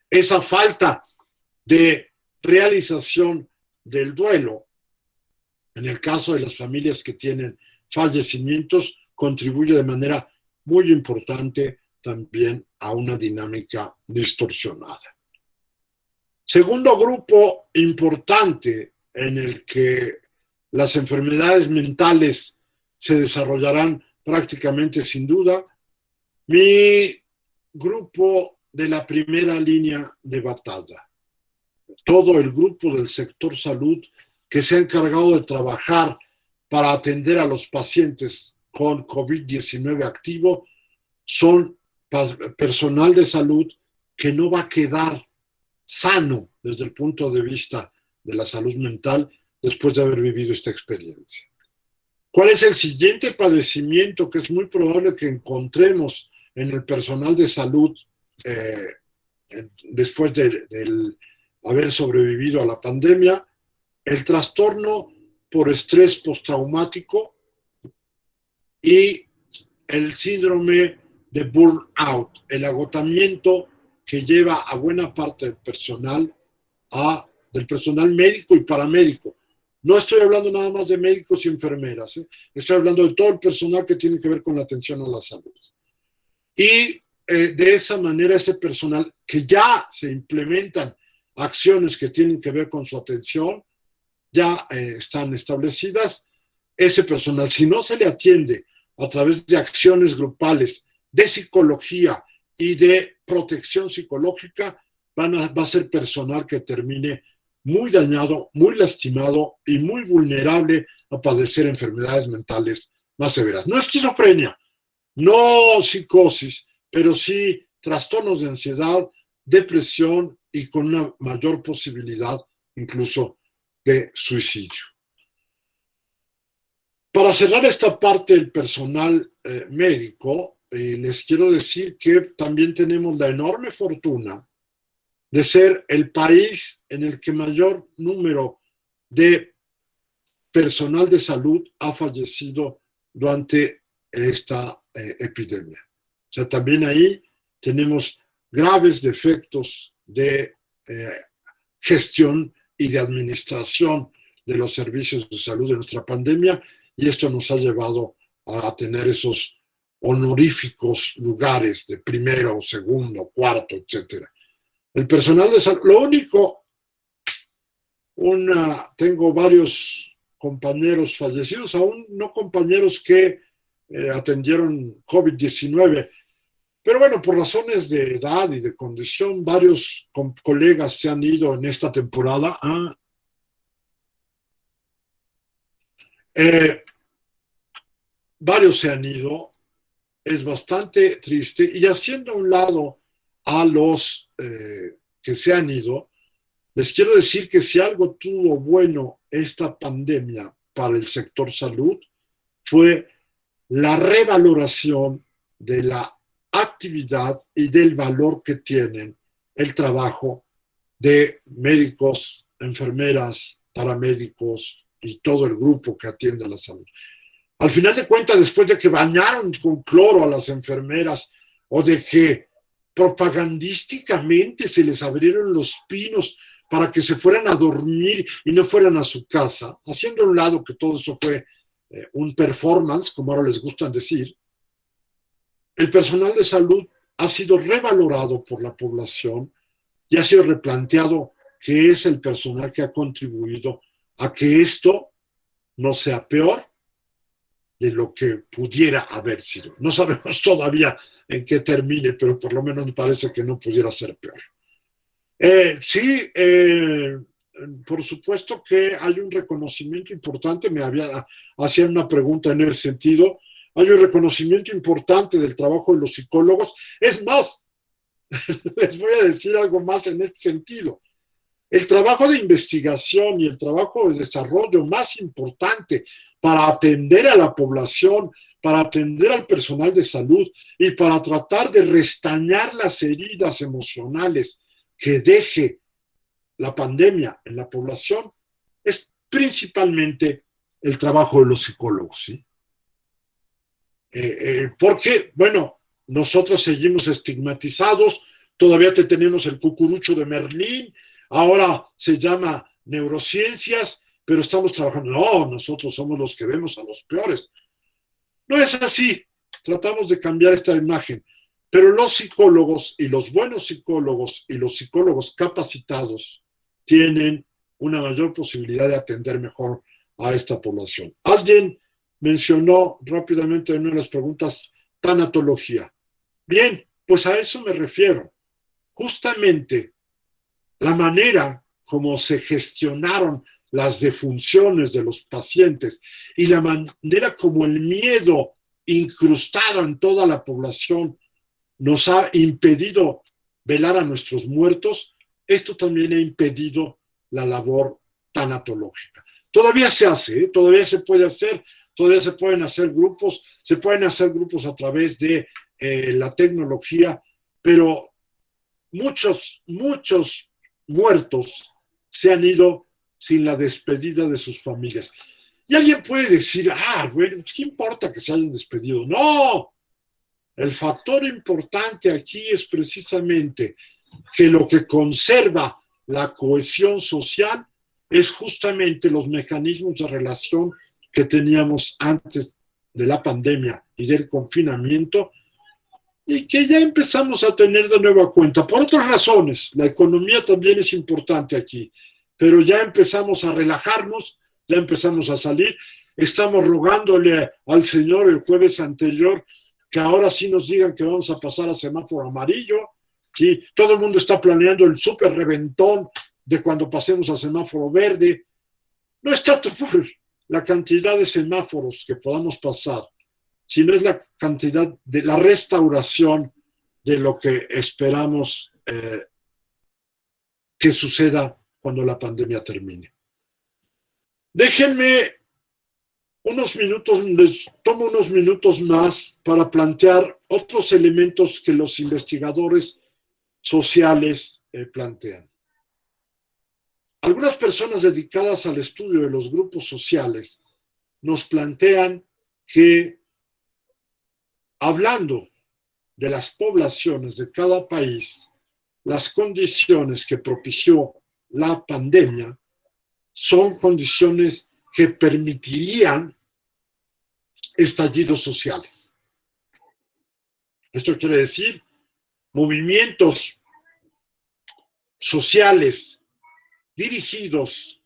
Esa falta de realización del duelo, en el caso de las familias que tienen fallecimientos, contribuye de manera muy importante también a una dinámica distorsionada. Segundo grupo importante en el que las enfermedades mentales se desarrollarán prácticamente sin duda, mi grupo de la primera línea de batalla. Todo el grupo del sector salud que se ha encargado de trabajar para atender a los pacientes con COVID-19 activo son personal de salud que no va a quedar sano desde el punto de vista de la salud mental después de haber vivido esta experiencia. ¿Cuál es el siguiente padecimiento que es muy probable que encontremos en el personal de salud después del haber sobrevivido a la pandemia, el trastorno por estrés postraumático y el síndrome de burnout, el agotamiento que lleva a buena parte del personal médico y paramédico. No estoy hablando nada más de médicos y enfermeras, estoy hablando de todo el personal que tiene que ver con la atención a la salud. Y de esa manera ese personal que ya se implementan acciones que tienen que ver con su atención, ya están establecidas, ese personal, si no se le atiende a través de acciones grupales de psicología y de protección psicológica, va a ser personal que termine muy dañado, muy lastimado y muy vulnerable a padecer enfermedades mentales más severas. No esquizofrenia, no psicosis, pero sí trastornos de ansiedad, depresión y con una mayor posibilidad incluso de suicidio. Para cerrar esta parte del personal médico, les quiero decir que también tenemos la enorme fortuna de ser el país en el que mayor número de personal de salud ha fallecido durante esta epidemia. O sea, también ahí tenemos graves defectos de gestión y de administración de los servicios de salud de nuestra pandemia, y esto nos ha llevado a tener esos honoríficos lugares de primero, segundo, cuarto, etcétera. El personal de salud, lo único, tengo varios compañeros fallecidos, aún no compañeros que atendieron COVID-19, pero bueno, por razones de edad y de condición, varios colegas se han ido en esta temporada. Varios se han ido, es bastante triste, y haciendo a un lado a los que se han ido, les quiero decir que si algo tuvo bueno esta pandemia para el sector salud, fue la revaloración de la actividad y del valor que tienen el trabajo de médicos, enfermeras, paramédicos y todo el grupo que atiende a la salud. Al final de cuentas, después de que bañaron con cloro a las enfermeras o de que propagandísticamente se les abrieron los pinos para que se fueran a dormir y no fueran a su casa, haciendo a un lado que todo eso fue un performance, como ahora les gustan decir, el personal de salud ha sido revalorado por la población y ha sido replanteado que es el personal que ha contribuido a que esto no sea peor de lo que pudiera haber sido. No sabemos todavía en qué termine, pero por lo menos me parece que no pudiera ser peor. Sí, por supuesto que hay un reconocimiento importante, hacían una pregunta en ese sentido, hay un reconocimiento importante del trabajo de los psicólogos. Es más, les voy a decir algo más en este sentido. El trabajo de investigación y el trabajo de desarrollo más importante para atender a la población, para atender al personal de salud y para tratar de restañar las heridas emocionales que deje la pandemia en la población, es principalmente el trabajo de los psicólogos, ¿sí? Porque, bueno, nosotros seguimos estigmatizados, todavía tenemos el cucurucho de Merlín, ahora se llama neurociencias, pero estamos trabajando. No, nosotros somos los que vemos a los peores. No es así. Tratamos de cambiar esta imagen. Pero los psicólogos y los buenos psicólogos y los psicólogos capacitados tienen una mayor posibilidad de atender mejor a esta población. Alguien mencionó rápidamente en una de las preguntas tanatología. Bien, pues a eso me refiero. Justamente la manera como se gestionaron las defunciones de los pacientes y la manera como el miedo incrustado en toda la población nos ha impedido velar a nuestros muertos, esto también ha impedido la labor tanatológica. Todavía se hace, todavía se puede hacer, todavía se pueden hacer grupos a través de la tecnología, pero muchos muertos se han ido sin la despedida de sus familias. Y alguien puede decir, bueno, ¿qué importa que se hayan despedido? No, el factor importante aquí es precisamente que lo que conserva la cohesión social es justamente los mecanismos de relación que teníamos antes de la pandemia y del confinamiento, y que ya empezamos a tener de nueva cuenta. Por otras razones, la economía también es importante aquí, pero ya empezamos a relajarnos, ya empezamos a salir. Estamos rogándole al Señor el jueves anterior que ahora sí nos digan que vamos a pasar a semáforo amarillo. ¿Sí? Todo el mundo está planeando el súper reventón de cuando pasemos a semáforo verde. No es tanto por la cantidad de semáforos que podamos pasar, sino es la cantidad de la restauración de lo que esperamos que suceda cuando la pandemia termine. Déjenme unos minutos, les tomo unos minutos más para plantear otros elementos que los investigadores sociales plantean. Algunas personas dedicadas al estudio de los grupos sociales nos plantean que, hablando de las poblaciones de cada país, las condiciones que propició la pandemia son condiciones que permitirían estallidos sociales. Esto quiere decir movimientos sociales dirigidos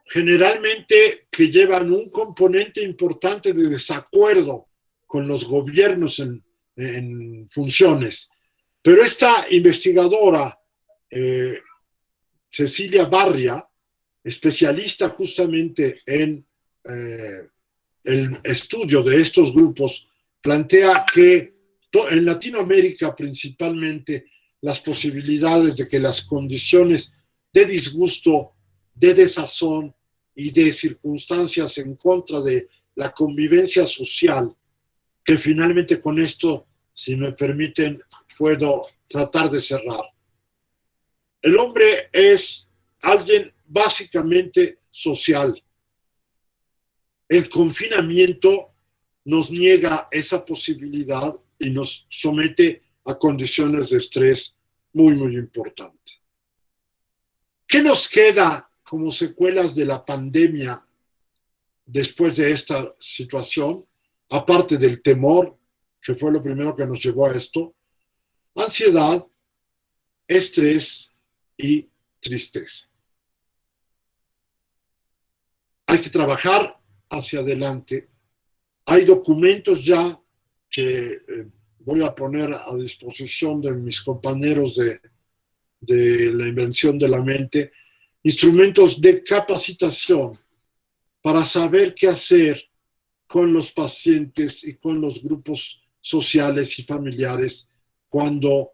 generalmente que llevan un componente importante de desacuerdo con los gobiernos en funciones. Pero esta investigadora, Cecilia Barria, especialista justamente en el estudio de estos grupos, plantea que en Latinoamérica principalmente las posibilidades de que las condiciones de disgusto, de desazón y de circunstancias en contra de la convivencia social, que finalmente con esto, si me permiten, puedo tratar de cerrar. El hombre es alguien básicamente social. El confinamiento nos niega esa posibilidad y nos somete a condiciones de estrés muy, muy importantes. ¿Qué nos queda como secuelas de la pandemia después de esta situación? Aparte del temor, que fue lo primero que nos llevó a esto, ansiedad, estrés y tristeza. Hay que trabajar hacia adelante. Hay documentos ya que voy a poner a disposición de mis compañeros de la invención de la mente, instrumentos de capacitación para saber qué hacer con los pacientes y con los grupos sociales y familiares cuando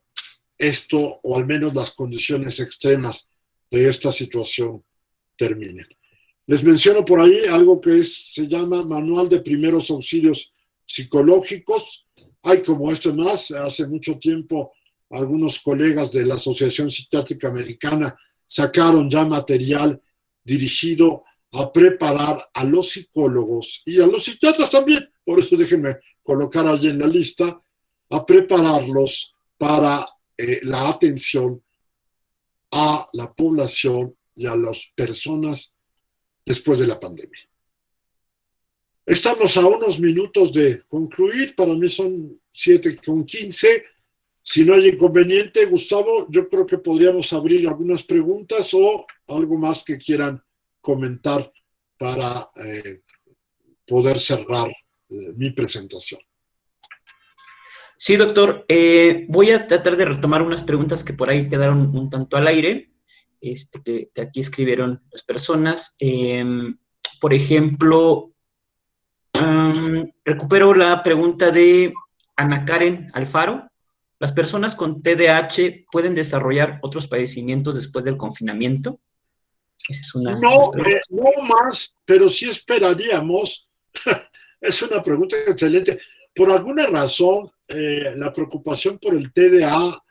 esto, o al menos las condiciones extremas de esta situación, terminen. Les menciono por ahí algo que se llama Manual de Primeros Auxilios Psicológicos. Hay como esto más, hace mucho tiempo algunos colegas de la Asociación Psiquiátrica Americana sacaron ya material dirigido a preparar a los psicólogos y a los psiquiatras también, por eso déjenme colocar allí en la lista, a prepararlos para la atención a la población y a las personas después de la pandemia. Estamos a unos minutos de concluir, para mí son 7:15. Si no hay inconveniente, Gustavo, yo creo que podríamos abrir algunas preguntas o algo más que quieran comentar para poder cerrar mi presentación. Sí, doctor. Voy a tratar de retomar unas preguntas que por ahí quedaron un tanto al aire, que aquí escribieron las personas. Por ejemplo, recupero la pregunta de Ana Karen Alfaro. ¿Las personas con TDAH pueden desarrollar otros padecimientos después del confinamiento? Esa es una no más, pero sí esperaríamos. Es una pregunta excelente. Por alguna razón, la preocupación por el TDA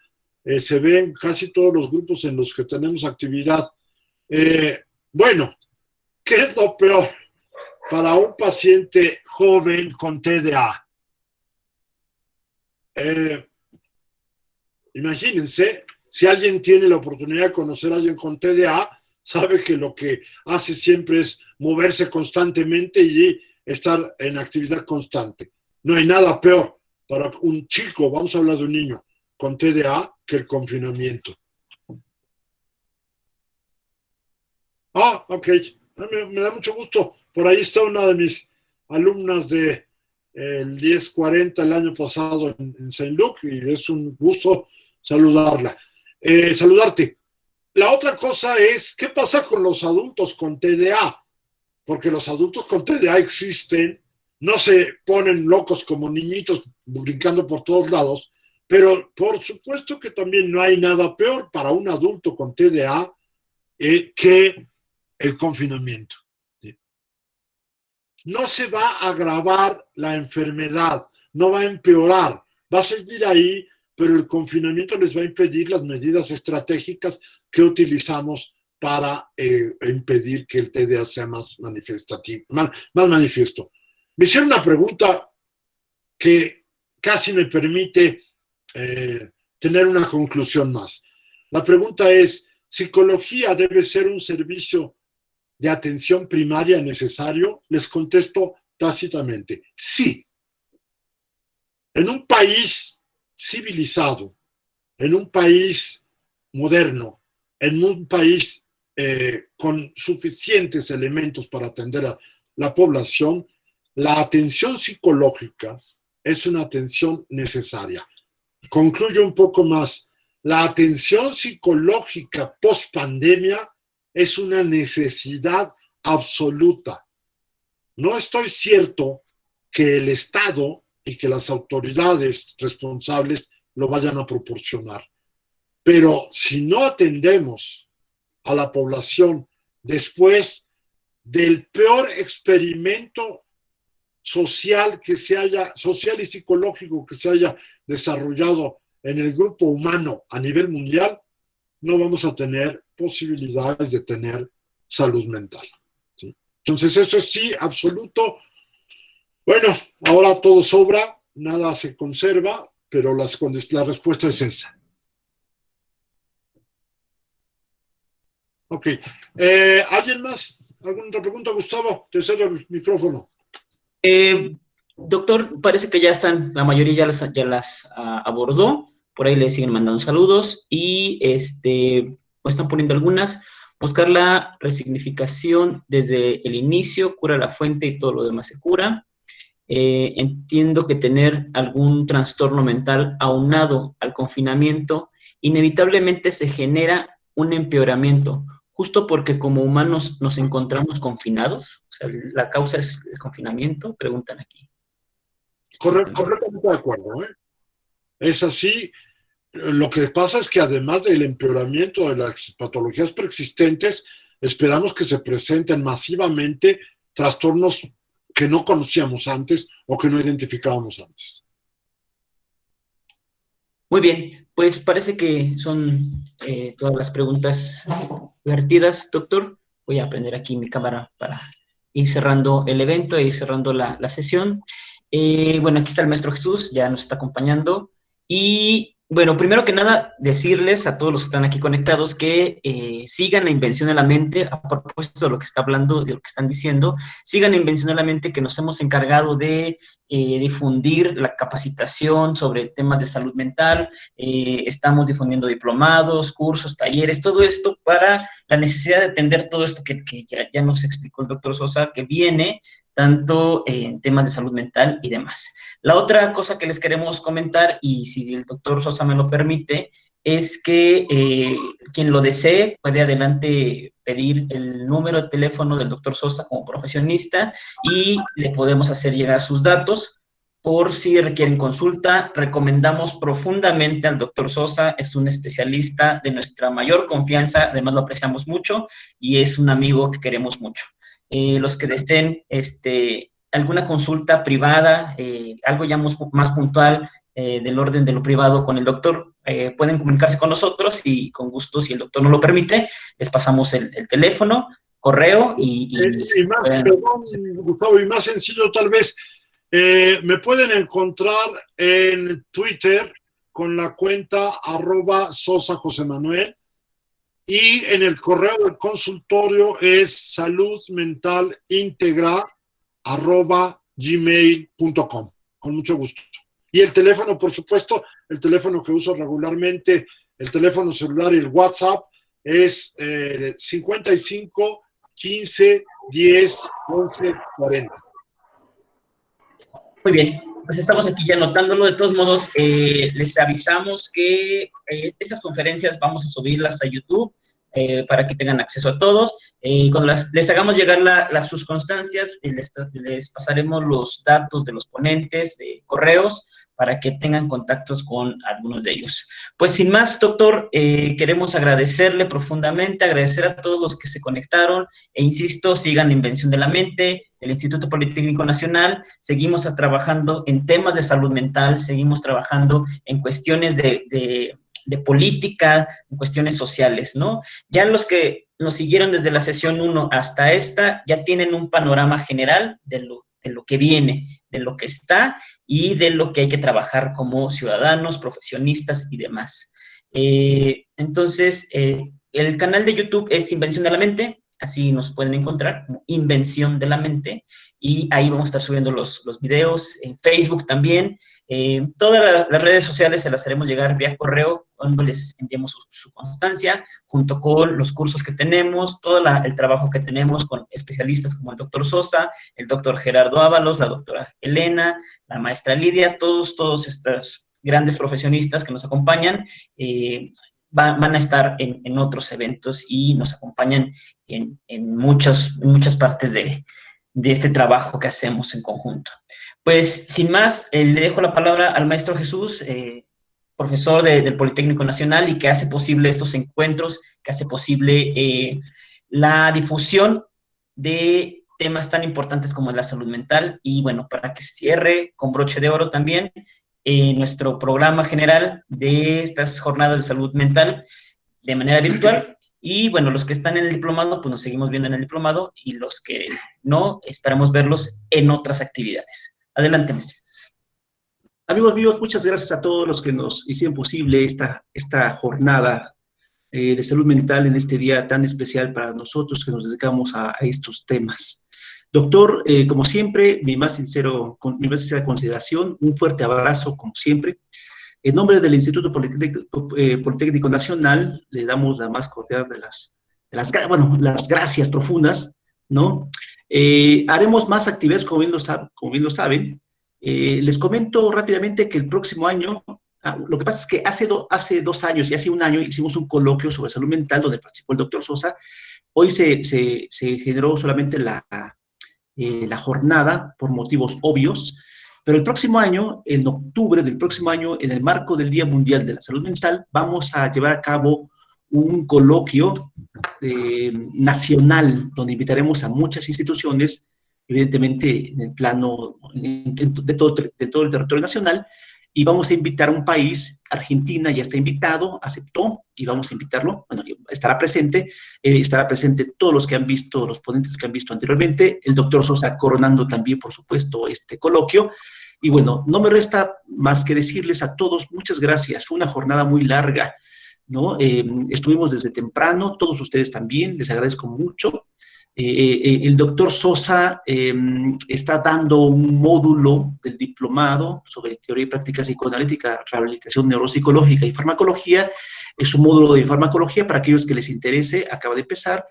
se ve en casi todos los grupos en los que tenemos actividad. Bueno, ¿qué es lo peor para un paciente joven con TDA? Imagínense, si alguien tiene la oportunidad de conocer a alguien con TDA, sabe que lo que hace siempre es moverse constantemente y estar en actividad constante. No hay nada peor para un chico, vamos a hablar de un niño con TDA, que el confinamiento. Ah, ok, me da mucho gusto. Por ahí está una de mis alumnas de el 1040 el año pasado en Saint Luc, y es un gusto saludarte. La otra cosa es, ¿qué pasa con los adultos con TDA? Porque los adultos con TDA existen, no se ponen locos como niñitos brincando por todos lados, pero por supuesto que también no hay nada peor para un adulto con TDA que el confinamiento. No se va a agravar la enfermedad, no va a empeorar, va a seguir ahí, pero el confinamiento les va a impedir las medidas estratégicas que utilizamos para impedir que el TDA sea más manifiesto. Me hicieron una pregunta que casi me permite tener una conclusión más. La pregunta es, ¿psicología debe ser un servicio de atención primaria necesario? Les contesto tácitamente, sí. En un país civilizado, en un país moderno, en un país con suficientes elementos para atender a la población, la atención psicológica es una atención necesaria. Concluyo un poco más. La atención psicológica post-pandemia es una necesidad absoluta. No estoy cierto que el Estado y que las autoridades responsables lo vayan a proporcionar. Pero si no atendemos a la población después del peor experimento social y psicológico que se haya desarrollado en el grupo humano a nivel mundial, no vamos a tener posibilidades de tener salud mental, ¿sí? Entonces, eso es sí, absoluto. Bueno, ahora todo sobra, nada se conserva, pero la respuesta es esa. Ok. ¿Alguien más? ¿Alguna otra pregunta, Gustavo? Te cedo el micrófono. Doctor, parece que ya están, la mayoría ya las abordó. Por ahí le siguen mandando saludos y están poniendo algunas. Buscar la resignificación desde el inicio, cura la fuente y todo lo demás se cura. Entiendo que tener algún trastorno mental aunado al confinamiento inevitablemente se genera un empeoramiento, justo porque como humanos nos encontramos confinados. O sea, la causa es el confinamiento, preguntan aquí. Correctamente de acuerdo, ¿eh? Es así. Lo que pasa es que además del empeoramiento de las patologías preexistentes, esperamos que se presenten masivamente trastornos que no conocíamos antes o que no identificábamos antes. Muy bien, pues parece que son todas las preguntas vertidas, doctor. Voy a prender aquí mi cámara para ir cerrando el evento e ir cerrando la sesión. Bueno, aquí está el Maestro Jesús, ya nos está acompañando. Y bueno, primero que nada, decirles a todos los que están aquí conectados que sigan la invención de la mente, a propósito de lo que está hablando, de lo que están diciendo, sigan la invención de la mente, que nos hemos encargado de difundir la capacitación sobre temas de salud mental. Estamos difundiendo diplomados, cursos, talleres, todo esto para la necesidad de atender todo esto que ya nos explicó el doctor Sosa, que viene tanto en temas de salud mental y demás. La otra cosa que les queremos comentar, y si el doctor Sosa me lo permite, es que quien lo desee puede adelante pedir el número de teléfono del doctor Sosa como profesionista y le podemos hacer llegar sus datos por si requieren consulta. Recomendamos profundamente al doctor Sosa, es un especialista de nuestra mayor confianza, además lo apreciamos mucho y es un amigo que queremos mucho. Los que deseen alguna consulta privada, algo ya más puntual del orden de lo privado con el doctor, pueden comunicarse con nosotros y con gusto, si el doctor nos lo permite, les pasamos el teléfono, correo Y más, pueden... perdón, Gustavo, y más sencillo tal vez, me pueden encontrar en Twitter con la cuenta @SosaJoseManuel, y en el correo del consultorio es saludmentalintegra@gmail.com. Con mucho gusto. Y el teléfono, por supuesto, el teléfono que uso regularmente, el teléfono celular y el WhatsApp es 55 15 10 11 40. Muy bien, pues estamos aquí ya anotándolo. De todos modos, les avisamos que estas conferencias vamos a subirlas a YouTube para que tengan acceso a todos. Cuando les hagamos llegar sus constancias, les pasaremos los datos de los ponentes, de correos, para que tengan contactos con algunos de ellos. Pues sin más, doctor, queremos agradecerle profundamente, agradecer a todos los que se conectaron, e insisto, sigan la Invención de la Mente, el Instituto Politécnico Nacional. Seguimos trabajando en temas de salud mental, seguimos trabajando en cuestiones de política, en cuestiones sociales, ¿no? Ya los que nos siguieron desde la sesión 1 hasta esta, ya tienen un panorama general de lo que viene, de lo que está y de lo que hay que trabajar como ciudadanos, profesionistas y demás. Entonces, el canal de YouTube es Invención de la Mente, así nos pueden encontrar, como Invención de la Mente, y ahí vamos a estar subiendo los videos, en Facebook también. Todas las redes sociales se las haremos llegar vía correo cuando les enviemos su constancia, junto con los cursos que tenemos, todo el trabajo que tenemos con especialistas como el doctor Sosa, el doctor Gerardo Ábalos, la doctora Elena, la maestra Lidia, todos estos grandes profesionistas que nos acompañan, van a estar en otros eventos y nos acompañan en muchas partes de este trabajo que hacemos en conjunto. Pues, sin más, le dejo la palabra al maestro Jesús, profesor del Politécnico Nacional, y que hace posible estos encuentros, que hace posible la difusión de temas tan importantes como la salud mental. Y bueno, para que cierre con broche de oro también nuestro programa general de estas jornadas de salud mental de manera virtual. Y bueno, los que están en el diplomado, pues nos seguimos viendo en el diplomado, y los que no, esperamos verlos en otras actividades. Adelante, maestro. Amigos míos, muchas gracias a todos los que nos hicieron posible esta jornada de salud mental en este día tan especial para nosotros que nos dedicamos a estos temas. Doctor, como siempre, mi más sincera consideración, un fuerte abrazo, como siempre. En nombre del Instituto Politécnico Nacional, le damos la más cordial de las gracias profundas, ¿no? Haremos más actividades, como bien lo saben. Les comento rápidamente que el próximo año, lo que pasa es que hace 2 años y hace un año hicimos un coloquio sobre salud mental donde participó el doctor Sosa. Hoy se generó solamente la jornada por motivos obvios, pero el próximo año, en octubre del próximo año, en el marco del Día Mundial de la Salud Mental, vamos a llevar a cabo un coloquio nacional donde invitaremos a muchas instituciones, evidentemente en el plano de todo el territorio nacional, y vamos a invitar a un país. Argentina ya está invitado, aceptó, y vamos a invitarlo. Bueno, estará presente todos los que han visto, los ponentes que han visto anteriormente, el doctor Sosa coronando también, por supuesto, este coloquio. Y bueno, no me resta más que decirles a todos muchas gracias. Fue una jornada muy larga, ¿no? Estuvimos desde temprano, todos ustedes también, les agradezco mucho. El doctor Sosa está dando un módulo del diplomado sobre teoría y práctica psicoanalítica, rehabilitación neuropsicológica y farmacología. Es un módulo de farmacología para aquellos que les interese, acaba de empezar.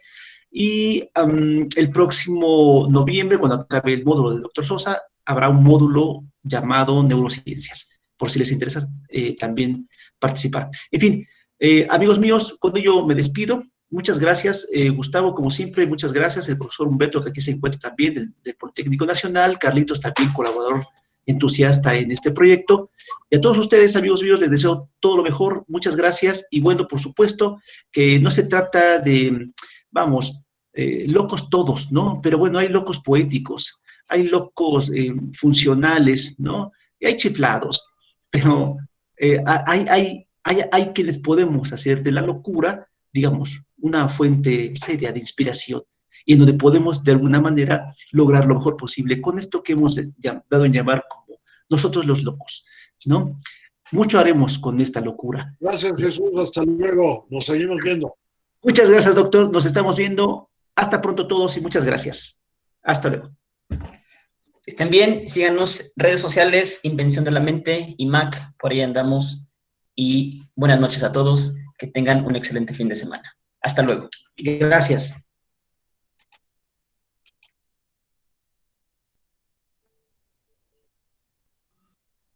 Y el próximo noviembre, cuando acabe el módulo del doctor Sosa, habrá un módulo llamado neurociencias, por si les interesa también participar. En fin, amigos míos, con ello me despido. Muchas gracias, Gustavo, como siempre, muchas gracias. El profesor Humberto, que aquí se encuentra también, del Politécnico Nacional. Carlitos, también colaborador entusiasta en este proyecto. Y a todos ustedes, amigos míos, les deseo todo lo mejor. Muchas gracias. Y bueno, por supuesto, que no se trata de, vamos, locos todos, ¿no? Pero bueno, hay locos poéticos, hay locos funcionales, ¿no? Y hay chiflados, pero hay hay quienes podemos hacer de la locura, digamos, una fuente seria de inspiración, y en donde podemos de alguna manera lograr lo mejor posible con esto que hemos dado en llamar como nosotros los locos, ¿no? Mucho haremos con esta locura. Gracias, Jesús. Hasta luego. Nos seguimos viendo. Muchas gracias, doctor. Nos estamos viendo. Hasta pronto todos y muchas gracias. Hasta luego. Estén bien, síganos redes sociales, Invención de la Mente, IMAC, por ahí andamos. Y buenas noches a todos, que tengan un excelente fin de semana. Hasta luego. Gracias.